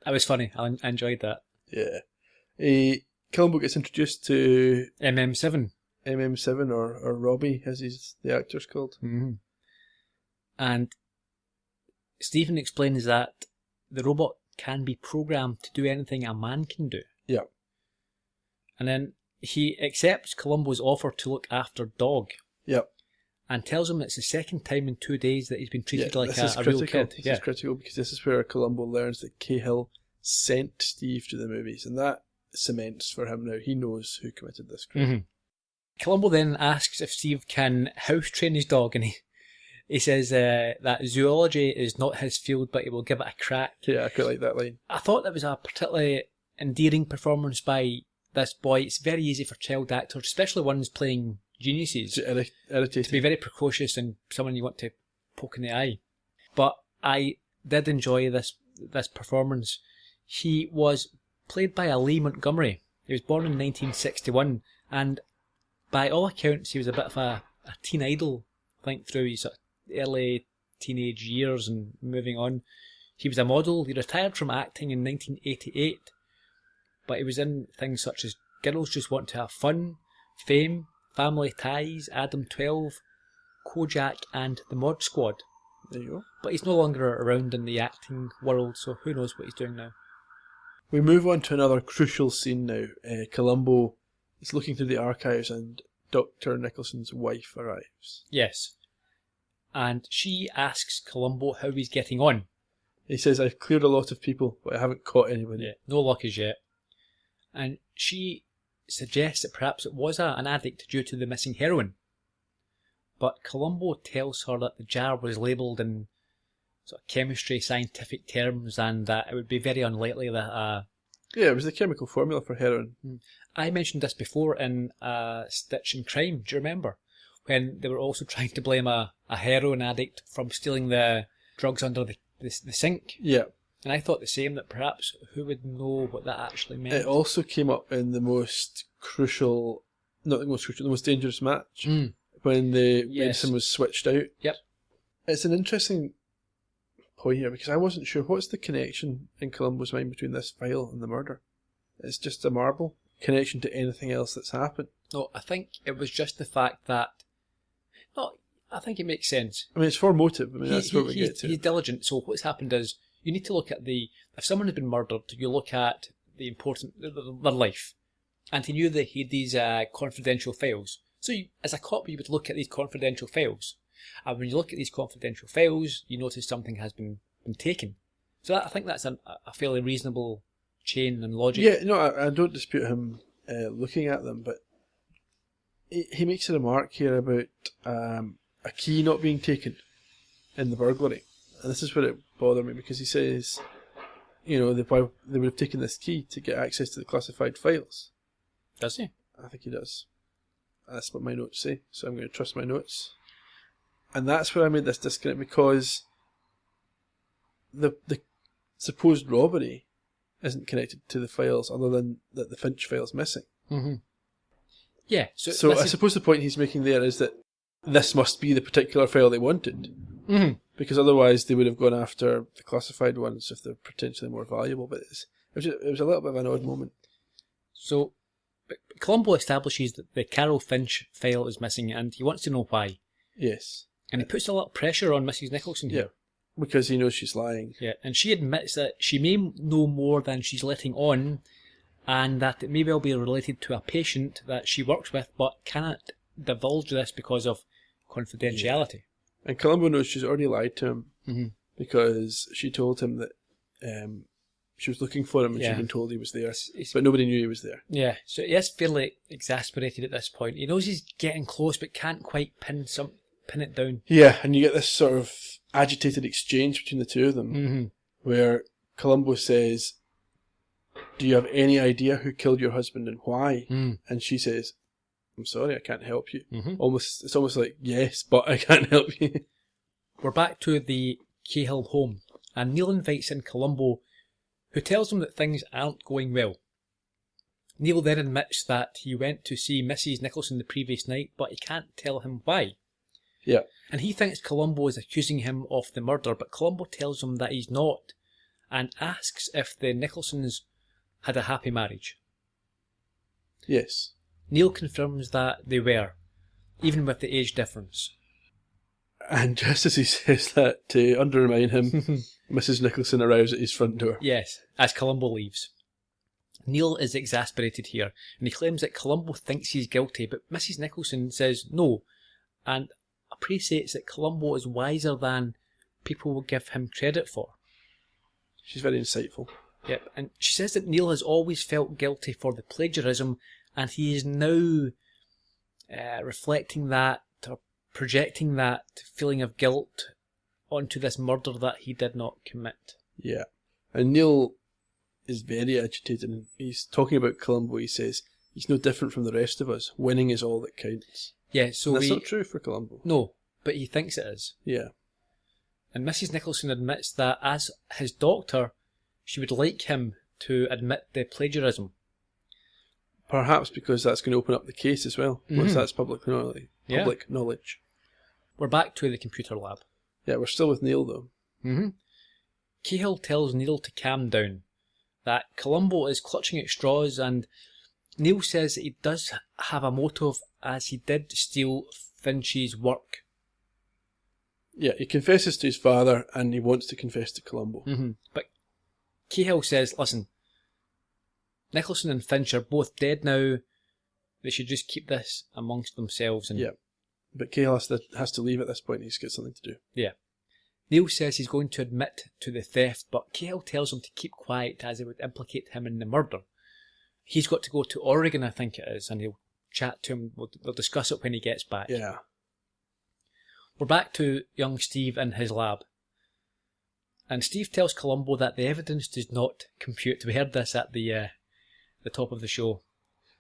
was funny. I enjoyed that. Yeah. Columbo gets introduced to MM7. MM7 or Robbie, as the actor's called. And Stephen explains that the robot can be programmed to do anything a man can do. Yeah. And then he accepts Columbo's offer to look after Dog. Yeah. And tells him it's the second time in 2 days that he's been treated like a real kid. This is critical because this is where Columbo learns that Cahill sent Steve to the movies, and that cements for him now. He knows who committed this crime. Columbo then asks if Steve can house train his dog, and he says that zoology is not his field, but he will give it a crack. Yeah, I quite like that line. I thought that was a particularly endearing performance by this boy. It's very easy for child actors, especially ones playing geniuses, Irritating. to be very precocious and someone you want to poke in the eye. But I did enjoy this performance. He was played by Lee Montgomery. He was born in 1961, and by all accounts he was a bit of a a teen idol, I think, through his sort of early teenage years and moving on. He was a model. He retired from acting in 1988, but he was in things such as Girls Just Want to Have Fun, Fame, Family Ties, Adam 12, Kojak, and The Mod Squad. There you go. But he's no longer around in the acting world, so who knows what he's doing now. We move on to another crucial scene now. Columbo is looking through the archives and Dr. Nicholson's wife arrives. Yes. And she asks Columbo how he's getting on. He says, I've cleared a lot of people, but I haven't caught anybody. Yeah, no luck as yet. And she suggests that perhaps it was an addict due to the missing heroin. But Columbo tells her that the jar was labelled in sort of chemistry, scientific terms, and that it would be very unlikely that... Yeah, it was the chemical formula for heroin. I mentioned this before in Stitch and Crime, do you remember? When they were also trying to blame a heroin addict from stealing the drugs under the sink. Yeah. And I thought the same, that perhaps who would know what that actually meant. It also came up in the most crucial, not the most crucial, the most dangerous match. When the medicine was switched out. Yep. It's an interesting point here because I wasn't sure what's the connection in Columbo's mind between this file and the murder. It's just a marble connection to anything else that's happened. No, I think it was just the fact that... No, I think it makes sense. I mean, it's for motive. I mean, that's what we get to. He's diligent, so what's happened is you need to look at if someone has been murdered, you look at their life. And he knew that he had these confidential files. So as a cop, you would look at these confidential files. And when you look at these confidential files, you notice something has been taken. So I think that's a fairly reasonable chain and logic. Yeah, no, I don't dispute him looking at them, but he makes a remark here about a key not being taken in the burglary. And this is where it bothered me, because he says, they would have taken this key to get access to the classified files. Does he? I think he does. That's what my notes say, so I'm going to trust my notes. And that's where I made this disconnect, because the supposed robbery isn't connected to the files, other than that the Finch file's missing. Mm-hmm. Yeah. So I suppose the point he's making there is that this must be the particular file they wanted. Mm-hmm. Because otherwise they would have gone after the classified ones if they're potentially more valuable. But it was a little bit of an odd moment. So Columbo establishes that the Carol Finch file is missing, and he wants to know why. Yes. And he puts a lot of pressure on Mrs. Nicholson here. Yeah, because he knows she's lying. Yeah, and she admits that she may know more than she's letting on, and that it may well be related to a patient that she works with, but cannot divulge this because of confidentiality. Yeah. And Columbo knows she's already lied to him, because she told him that she was looking for him and she'd been told he was there, but nobody knew he was there. Yeah, so he is fairly exasperated at this point. He knows he's getting close, but can't quite pin it down. Yeah, and you get this sort of agitated exchange between the two of them, where Columbo says, "Do you have any idea who killed your husband and why?" And she says, "I'm sorry, I can't help you." It's almost like, yes, but I can't help you. We're back to the Cahill home, and Neil invites in Columbo, who tells him that things aren't going well. Neil then admits that he went to see Mrs. Nicholson the previous night, but he can't tell him why. Yeah. And he thinks Columbo is accusing him of the murder, but Columbo tells him that he's not, and asks if the Nicholsons had a happy marriage. Yes. Neil confirms that they were, even with the age difference. And just as he says that, to undermine him, Mrs. Nicholson arrives at his front door. Yes, as Columbo leaves. Neil is exasperated here, and he claims that Columbo thinks he's guilty, but Mrs. Nicholson says no, and appreciates that Columbo is wiser than people will give him credit for. She's very insightful. Yep, and she says that Neil has always felt guilty for the plagiarism, and he is now reflecting that, or projecting that feeling of guilt onto this murder that he did not commit. Yeah. And Neil is very agitated, and he's talking about Columbo. He says, he's no different from the rest of us. Winning is all that counts. Yeah, so and that's not true for Columbo. No, but he thinks it is. Yeah. And Mrs. Nicholson admits that as his doctor, she would like him to admit the plagiarism. Perhaps because that's going to open up the case as well, once that's publicly known. public knowledge. We're back to the computer lab. Yeah, we're still with Neil though. Cahill tells Neil to calm down, that Columbo is clutching at straws, and Neil says that he does have a motive as he did steal Finch's work. Yeah, he confesses to his father and he wants to confess to Columbo. But Cahill says, listen, Nicholson and Finch are both dead now. They should just keep this amongst themselves. And yeah, but Cahill has to leave at this point. He's got something to do. Yeah. Neil says he's going to admit to the theft, but Cahill tells him to keep quiet as it would implicate him in the murder. He's got to go to Oregon, I think it is, and he'll chat to him. They'll discuss it when he gets back. Yeah. We're back to young Steve in his lab. And Steve tells Columbo that the evidence does not compute. We heard this at the top of the show.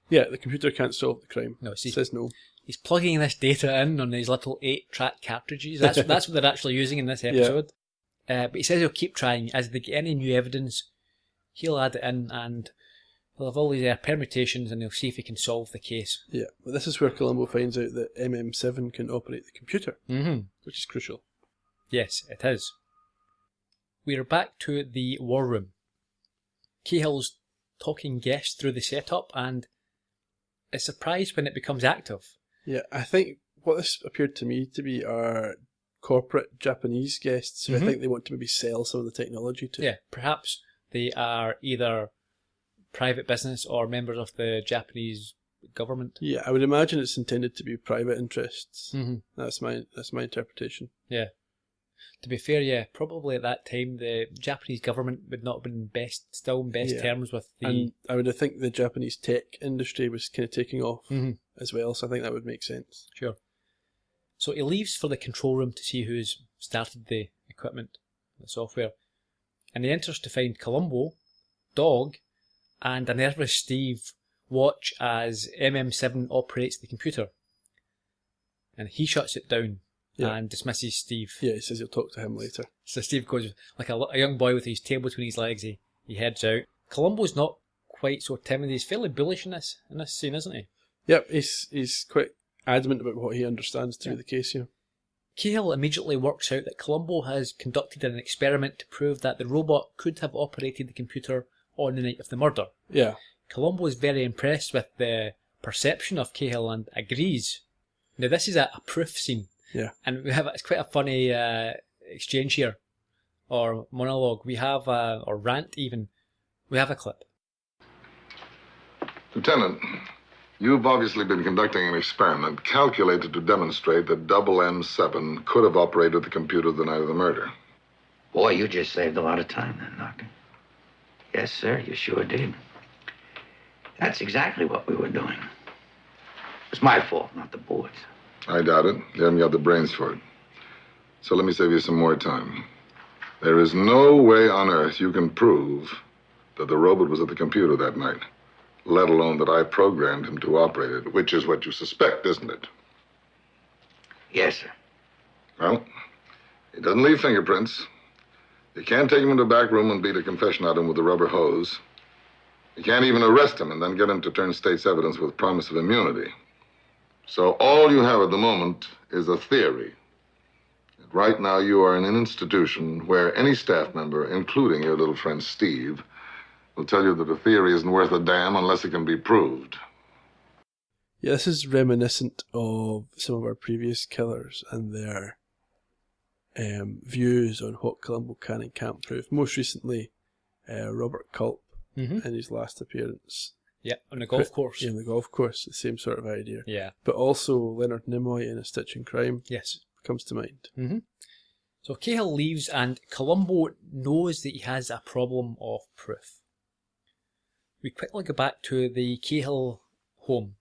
Yeah, the computer can't solve the crime. No, it says no. He's plugging this data in on these little 8-track cartridges. That's what they're actually using in this episode. Yeah. But he says he'll keep trying. As they get any new evidence, he'll add it in and he'll have all these permutations and he'll see if he can solve the case. Yeah, but this is where Columbo finds out that MM7 can operate the computer, which is crucial. Yes, it is. We're back to the war room. Cahill's talking guests through the setup and is surprised when it becomes active. Yeah, I think what this appeared to me to be are corporate Japanese guests who I think they want to maybe sell some of the technology to. Yeah, perhaps they are either private business or members of the Japanese government. Yeah, I would imagine it's intended to be private interests. That's my interpretation. Yeah. To be fair, yeah, probably at that time the Japanese government would not have been still in best terms with the... And I would think the Japanese tech industry was kind of taking off as well, so I think that would make sense. Sure. So he leaves for the control room to see who's started the equipment, the software, and he enters to find Columbo, Dog, and a nervous Steve watch as MM7 operates the computer. And he shuts it down. Yeah. And dismisses Steve. Yeah, he says he'll talk to him later. So Steve goes, like a young boy with his tail between his legs, he heads out. Columbo's not quite so timid. He's fairly bullish in this scene, isn't he? Yep, he's quite adamant about what he understands through the case, Cahill immediately works out that Columbo has conducted an experiment to prove that the robot could have operated the computer on the night of the murder. Yeah. Columbo is very impressed with the perception of Cahill and agrees. Now this is a proof scene. Yeah. And it's quite a funny exchange here, or monologue. We have, or rant even. We have a clip. Lieutenant, you've obviously been conducting an experiment calculated to demonstrate that double M7 could have operated the computer the night of the murder. Boy, you just saved a lot of time then, Doctor. Yes, sir, you sure did. That's exactly what we were doing. It's my fault, not the board's. I doubt it. You haven't got the brains for it. So let me save you some more time. There is no way on earth you can prove that the robot was at the computer that night, let alone that I programmed him to operate it, which is what you suspect, isn't it? Yes, sir. Well, he doesn't leave fingerprints. You can't take him into a back room and beat a confession out of him with a rubber hose. You can't even arrest him and then get him to turn state's evidence with promise of immunity. So all you have at the moment is a theory. Right now you are in an institution where any staff member, including your little friend Steve, will tell you that the theory isn't worth a damn unless it can be proved. Yeah, this is reminiscent of some of our previous killers and their views on what Columbo can and can't prove. Most recently, Robert Culp in his last appearance. Yeah, on the golf course. Yeah, on the golf course, the same sort of idea. Yeah. But also Leonard Nimoy in A Stitch in Crime. Yes. Comes to mind. So Cahill leaves and Columbo knows that he has a problem of proof. We quickly go back to the Cahill home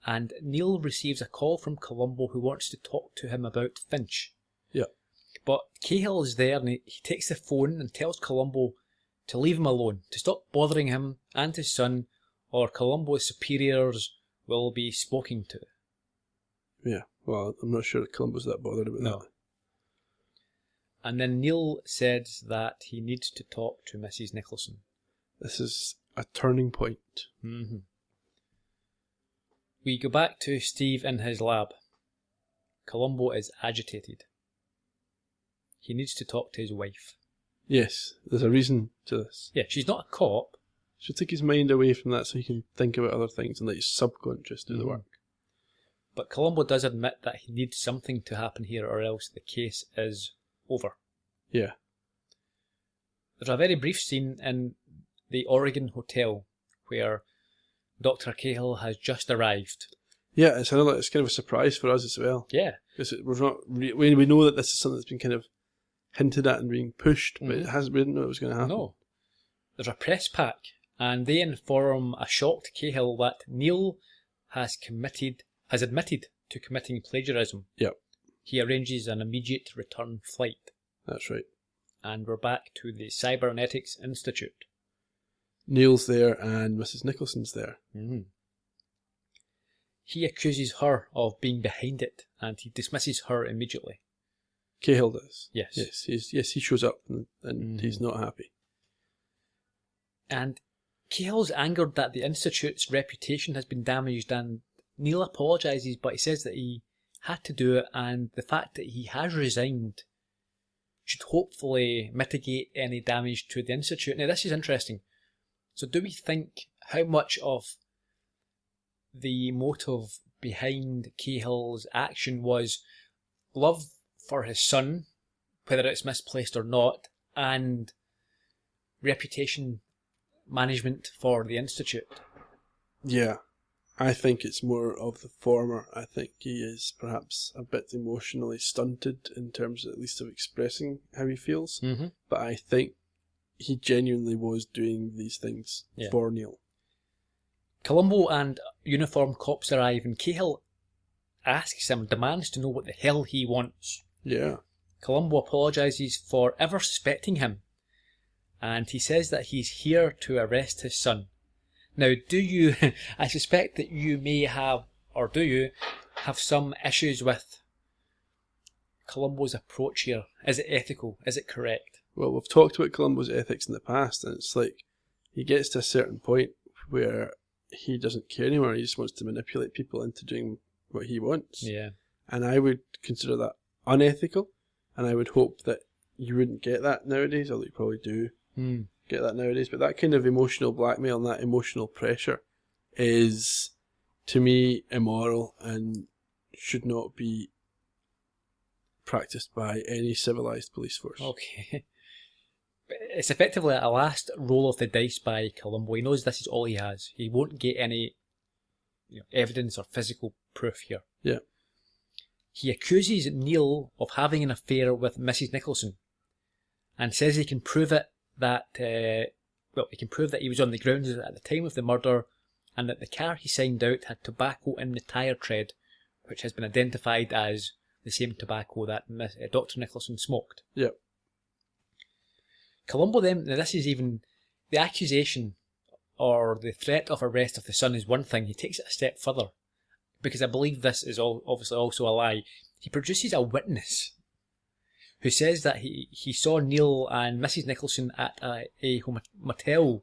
and Neil receives a call from Columbo who wants to talk to him about Finch. Yeah. But Cahill is there and he takes the phone and tells Columbo to leave him alone, to stop bothering him and his son, or Columbo's superiors will be spoken to. Yeah, well, I'm not sure that Columbo's that bothered about that. And then Neil said that he needs to talk to Mrs. Nicholson. This is a turning point. We go back to Steve in his lab. Columbo is agitated. He needs to talk to his wife. Yes, there's a reason to this. Yeah, she's not a cop. Should take his mind away from that so he can think about other things and let his subconscious do the work. But Columbo does admit that he needs something to happen here or else the case is over. Yeah. There's a very brief scene in the Oregon hotel where Dr. Cahill has just arrived. Yeah, it's kind of a surprise for us as well. Yeah. Because we know that this is something that's been kind of hinted at and being pushed, but we didn't know it was going to happen. No. There's a press pack, and they inform a shocked Cahill that Neil has admitted to committing plagiarism. Yep. He arranges an immediate return flight. That's right. And we're back to the Cybernetics Institute. Neil's there and Mrs. Nicholson's there. He accuses her of being behind it, and he dismisses her immediately. Cahill does. Yes. Yes, he shows up and he's not happy. And Cahill's angered that the Institute's reputation has been damaged, and Neil apologises, but he says that he had to do it, and the fact that he has resigned should hopefully mitigate any damage to the Institute. Now, this is interesting. So do we think how much of the motive behind Cahill's action was love for his son, whether it's misplaced or not, and reputation management for the Institute? Yeah, I think it's more of the former. I think he is perhaps a bit emotionally stunted in terms at least of expressing how he feels, but I think he genuinely was doing these things for Neil. Columbo and uniformed cops arrive, and Cahill demands to know what the hell he wants. Yeah. Columbo apologises for ever suspecting him, and he says that he's here to arrest his son. Now, I suspect that you may have, or do you, have some issues with Columbo's approach here. Is it ethical? Is it correct? Well, we've talked about Columbo's ethics in the past, and it's like he gets to a certain point where he doesn't care anymore. He just wants to manipulate people into doing what he wants. Yeah. And I would consider that unethical, and I would hope that you wouldn't get that nowadays, although you probably do get that nowadays. But that kind of emotional blackmail and that emotional pressure is, to me, immoral and should not be practiced by any civilised police force. Okay. It's effectively a last roll of the dice by Columbo. He knows this is all he has. He won't get any evidence or physical proof here. Yeah. He accuses Neil of having an affair with Mrs. Nicholson, and says he can prove it that he can prove that he was on the grounds at the time of the murder, and that the car he signed out had tobacco in the tyre tread, which has been identified as the same tobacco that Dr. Nicholson smoked. Yeah. Columbo then, now this is even, the accusation or the threat of arrest of the son is one thing. He takes it a step further, because I believe this is obviously also a lie. He produces a witness who says that he saw Neil and Mrs. Nicholson at a motel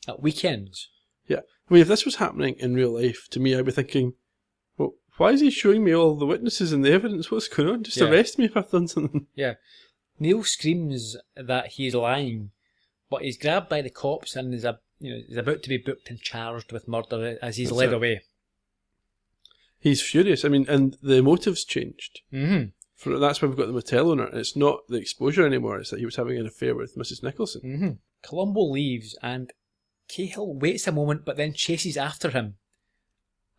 at weekends. Yeah. I mean, if this was happening in real life, to me, I'd be thinking, well, why is he showing me all the witnesses and the evidence? What's going on? Just arrest me if I've done something. Yeah. Neil screams that he is lying, but he's grabbed by the cops and is about to be booked and charged with murder as he's led away. He's furious. I mean, and the motive's changed. Mm-hmm. That's why we've got the motel owner. It's not the exposure anymore. It's that he was having an affair with Mrs. Nicholson. Mm-hmm. Columbo leaves, and Cahill waits a moment, but then chases after him.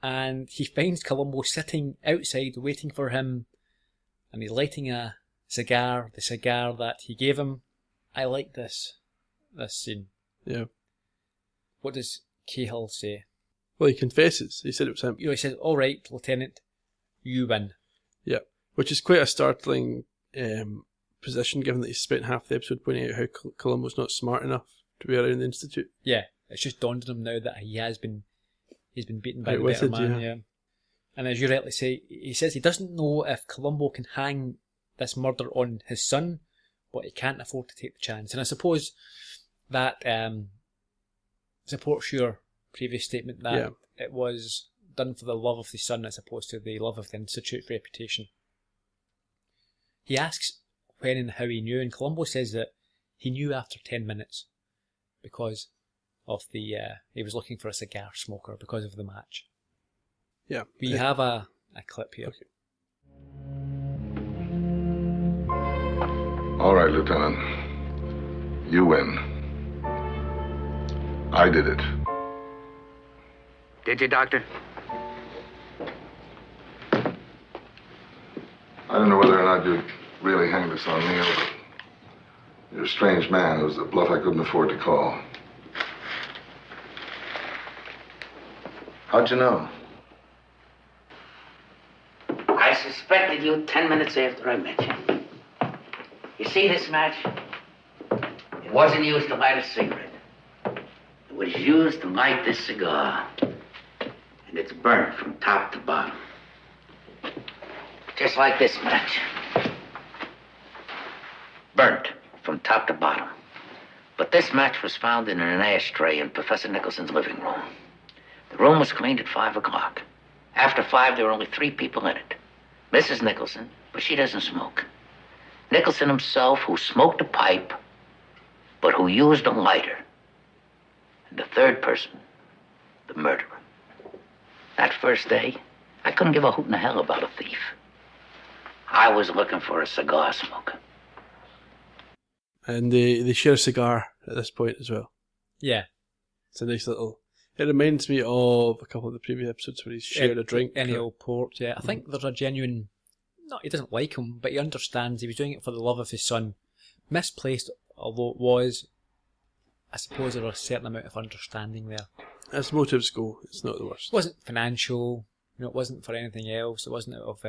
And he finds Columbo sitting outside waiting for him, and he's lighting a cigar, the cigar that he gave him. I like this scene. Yeah. What does Cahill say? Well, he confesses. He said it was him. He says, "All right, Lieutenant, you win." Yeah, which is quite a startling position, given that he spent half the episode pointing out how Columbo's not smart enough to be around the Institute. Yeah, it's just dawned on him now that he's been beaten by the better man. Yeah. And as you rightly say, he says he doesn't know if Columbo can hang this murder on his son, but he can't afford to take the chance. And I suppose that supports your previous statement that it was done for the love of the son as opposed to the love of the Institute's reputation. He asks when and how he knew, and Columbo says that he knew after 10 minutes because of the he was looking for a cigar smoker because of the match. Yeah. We have a clip here. Okay. All right, Lieutenant. You win. I did it. Did you, Doctor? I don't know whether or not you'd really hang this on me, but you're a strange man. It was a bluff I couldn't afford to call. How'd you know? I suspected you 10 minutes after I met you. You see this match? It wasn't used to light a cigarette. It was used to light this cigar. And it's burnt from top to bottom. Just like this match. Burnt from top to bottom. But this match was found in an ashtray in Professor Nicholson's living room. The room was cleaned at 5 o'clock. After 5, there were only 3 people in it. Mrs. Nicholson, but she doesn't smoke. Nicholson himself, who smoked a pipe, but who used a lighter. And the third person, the murderer. That first day, I couldn't give a hoot in the hell about a thief. I was looking for a cigar smoker. And they share a cigar at this point as well. Yeah. It's a nice little... It reminds me of a couple of the previous episodes where he's shared a drink. Any old port, yeah. I think there's a genuine... No, he doesn't like him, but he understands he was doing it for the love of his son. Misplaced, although it was, I suppose there was a certain amount of understanding there. As motives go, it's not the worst. It wasn't financial, it wasn't for anything else, it wasn't out of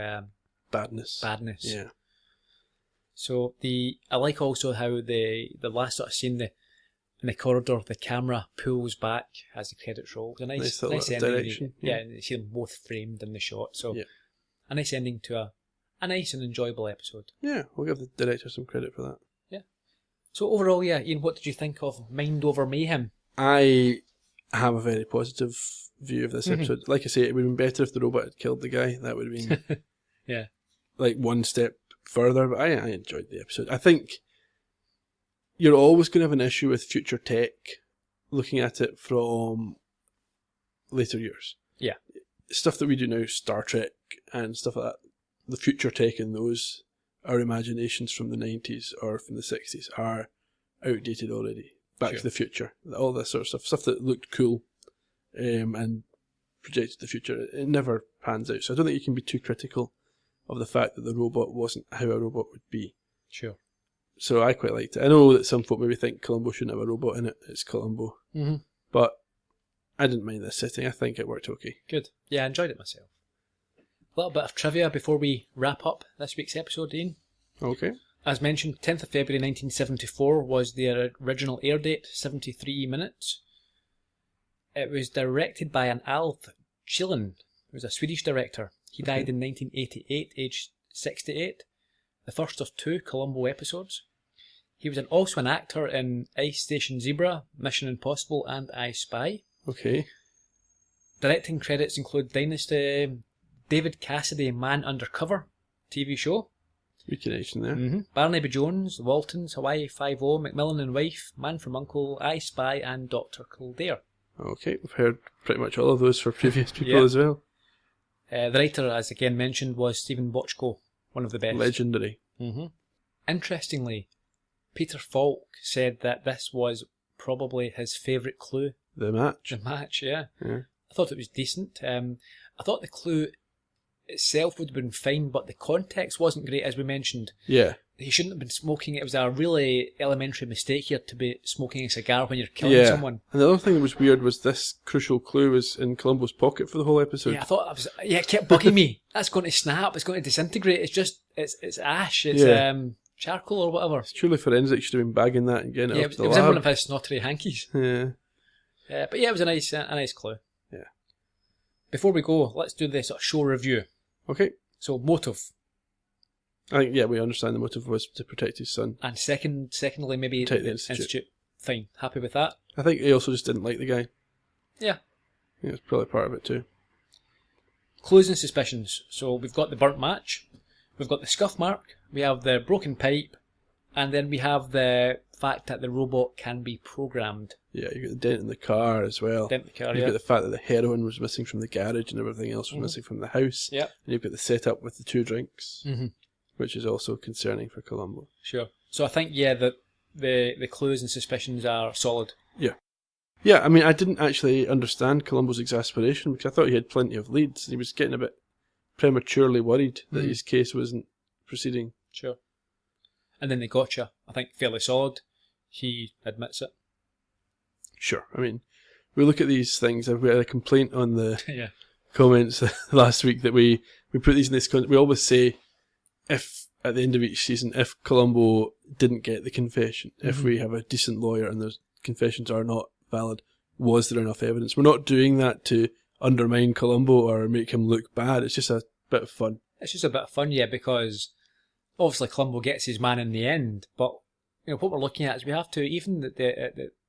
Badness. Yeah. So I like also how the last sort of scene, in the corridor, the camera pulls back as the credits roll. It's a nice ending. direction. Yeah, and you see them both framed in the shot. So a nice ending to a nice and enjoyable episode. Yeah, we'll give the director some credit for that. Yeah. So overall, Ian, what did you think of Mind Over Mayhem? I have a very positive view of this episode. Like I say, it would have been better if the robot had killed the guy. That would have been yeah, like one step further, but I enjoyed the episode. I think you're always going to have an issue with future tech looking at it from later years. Yeah. Stuff that we do now, Star Trek and stuff like that, the future tech in those, our imaginations from the 90s or from the 60s are outdated already. Back to the Future, all this sort of stuff that looked cool and projected the future, it never pans out. So I don't think you can be too critical of the fact that the robot wasn't how a robot would be. Sure. So I quite liked it. I know that some folk maybe think Columbo shouldn't have a robot in it. It's Columbo. Mm-hmm. But I didn't mind this setting. I think it worked okay. Good. Yeah, I enjoyed it myself. A little bit of trivia before we wrap up this week's episode, Ian. Okay. As mentioned, 10th of February 1974 was the original air date, 73 minutes. It was directed by an Alf Chillen, who was a Swedish director. He died in 1988, aged 68, the first of 2 Columbo episodes. He was also an actor in Ice Station Zebra, Mission Impossible, and I Spy. Okay. Directing credits include Dynasty, David Cassidy, Man Undercover TV show. Reconnection there. Mm-hmm. Barnaby Jones, The Waltons, Hawaii Five-0, Macmillan and Wife, Man from U.N.C.L.E., I Spy, and Dr. Kildare. Okay, we've heard pretty much all of those for previous people as well. The writer, as again mentioned, was Stephen Bochco, one of the best. Legendary. Mm-hmm. Interestingly, Peter Falk said that this was probably his favourite clue. The match. The match, yeah. I thought it was decent. I thought the clue itself would have been fine, but the context wasn't great, as we mentioned. Yeah. He shouldn't have been smoking. It was a really elementary mistake here to be smoking a cigar when you're killing someone. And the other thing that was weird was this crucial clue was in Columbo's pocket for the whole episode. Yeah, I thought it kept bugging me. That's going to snap. It's going to disintegrate. It's just, it's ash. It's charcoal or whatever. It's truly forensic. Should have been bagging that and getting it off the lab. It was in one of his snottery hankies. Yeah. But yeah, it was a nice clue. Yeah. Before we go, let's do the sort of show review. Okay. So, motive. I think, we understand the motive was to protect his son. And secondly, maybe protect the Institute. Fine. Happy with that? I think he also just didn't like the guy. Yeah. I think it's probably part of it too. clues and suspicions. So we've got the burnt match, we've got the scuff mark, we have the broken pipe, and then we have the fact that the robot can be programmed. Yeah, you got the dent in the car as well. Dent in the car, You've got the fact that the heroin was missing from the garage and everything else was missing from the house. Yeah. And you've got the setup with the 2 drinks, which is also concerning for Columbo. Sure. So I think, yeah, that the clues and suspicions are solid. Yeah. Yeah, I mean, I didn't actually understand Columbo's exasperation because I thought he had plenty of leads. He was getting a bit prematurely worried that his case wasn't proceeding. Sure. And then the gotcha, I think, fairly solid. He admits it. Sure. I mean, we look at these things. We had a complaint on the Yeah. comments last week that we put these in this. We always say, if at the end of each season, if Columbo didn't get the confession, if we have a decent lawyer and those confessions are not valid, was there enough evidence? We're not doing that to undermine Columbo or make him look bad. It's just a bit of fun. It's just a bit of fun, yeah, because obviously Columbo gets his man in the end, but what we're looking at is we have to, even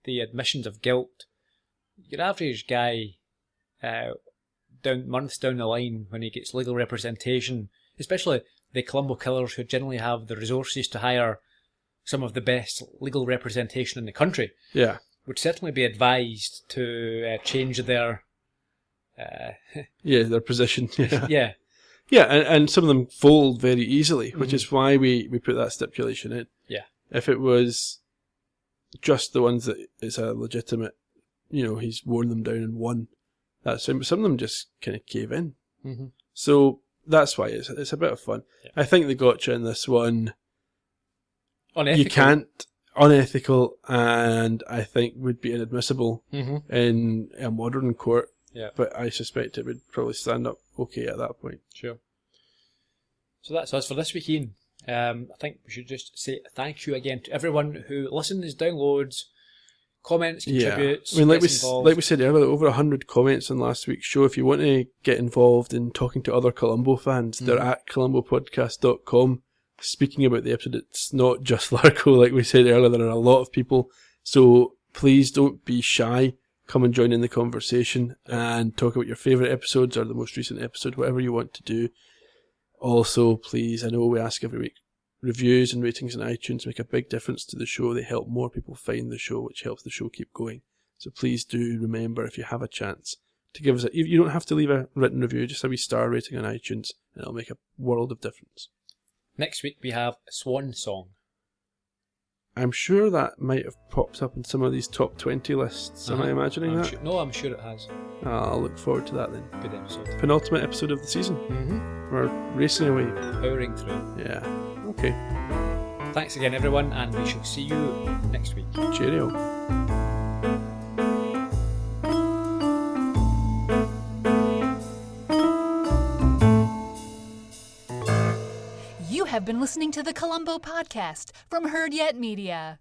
the admissions of guilt, your average guy months down the line when he gets legal representation, especially the Columbo killers who generally have the resources to hire some of the best legal representation in the country, would certainly be advised to change their their position. Yeah. Yeah, and some of them fold very easily, which is why we put that stipulation in. Yeah. If it was just the ones that it's a legitimate, he's worn them down and won, that's some of them just kind of cave in. So that's why it's a bit of fun. Yeah. I think the gotcha in this one, unethical, and I think would be inadmissible in a modern court. Yeah. But I suspect it would probably stand up okay at that point. Sure. So that's us for this week, Ian. I think we should just say thank you again to everyone who listens, downloads, comments, contributes. I mean, like we said earlier, over 100 comments on last week's show. If you want to get involved in talking to other Columbo fans, they're at columbopodcast.com. Speaking about the episode, it's not just Larko, like we said earlier. There are a lot of people, so please don't be shy. Come and join in the conversation and talk about your favourite episodes or the most recent episode, whatever you want to do. Also, please, I know we ask every week, reviews and ratings on iTunes make a big difference to the show. They help more people find the show, which helps the show keep going. So please do remember, if you have a chance, to give us you don't have to leave a written review, just a wee star rating on iTunes, and it'll make a world of difference. Next week we have Swan Song. I'm sure that might have popped up in some of these top 20 lists. Am I imagining that? No, I'm sure it has. I'll look forward to that then. Good episode. Penultimate episode of the season. We're racing away. Powering through. Yeah. Okay. Thanks again, everyone, and we shall see you next week. Cheerio. You have been listening to the Columbo Podcast from Heard Yet Media.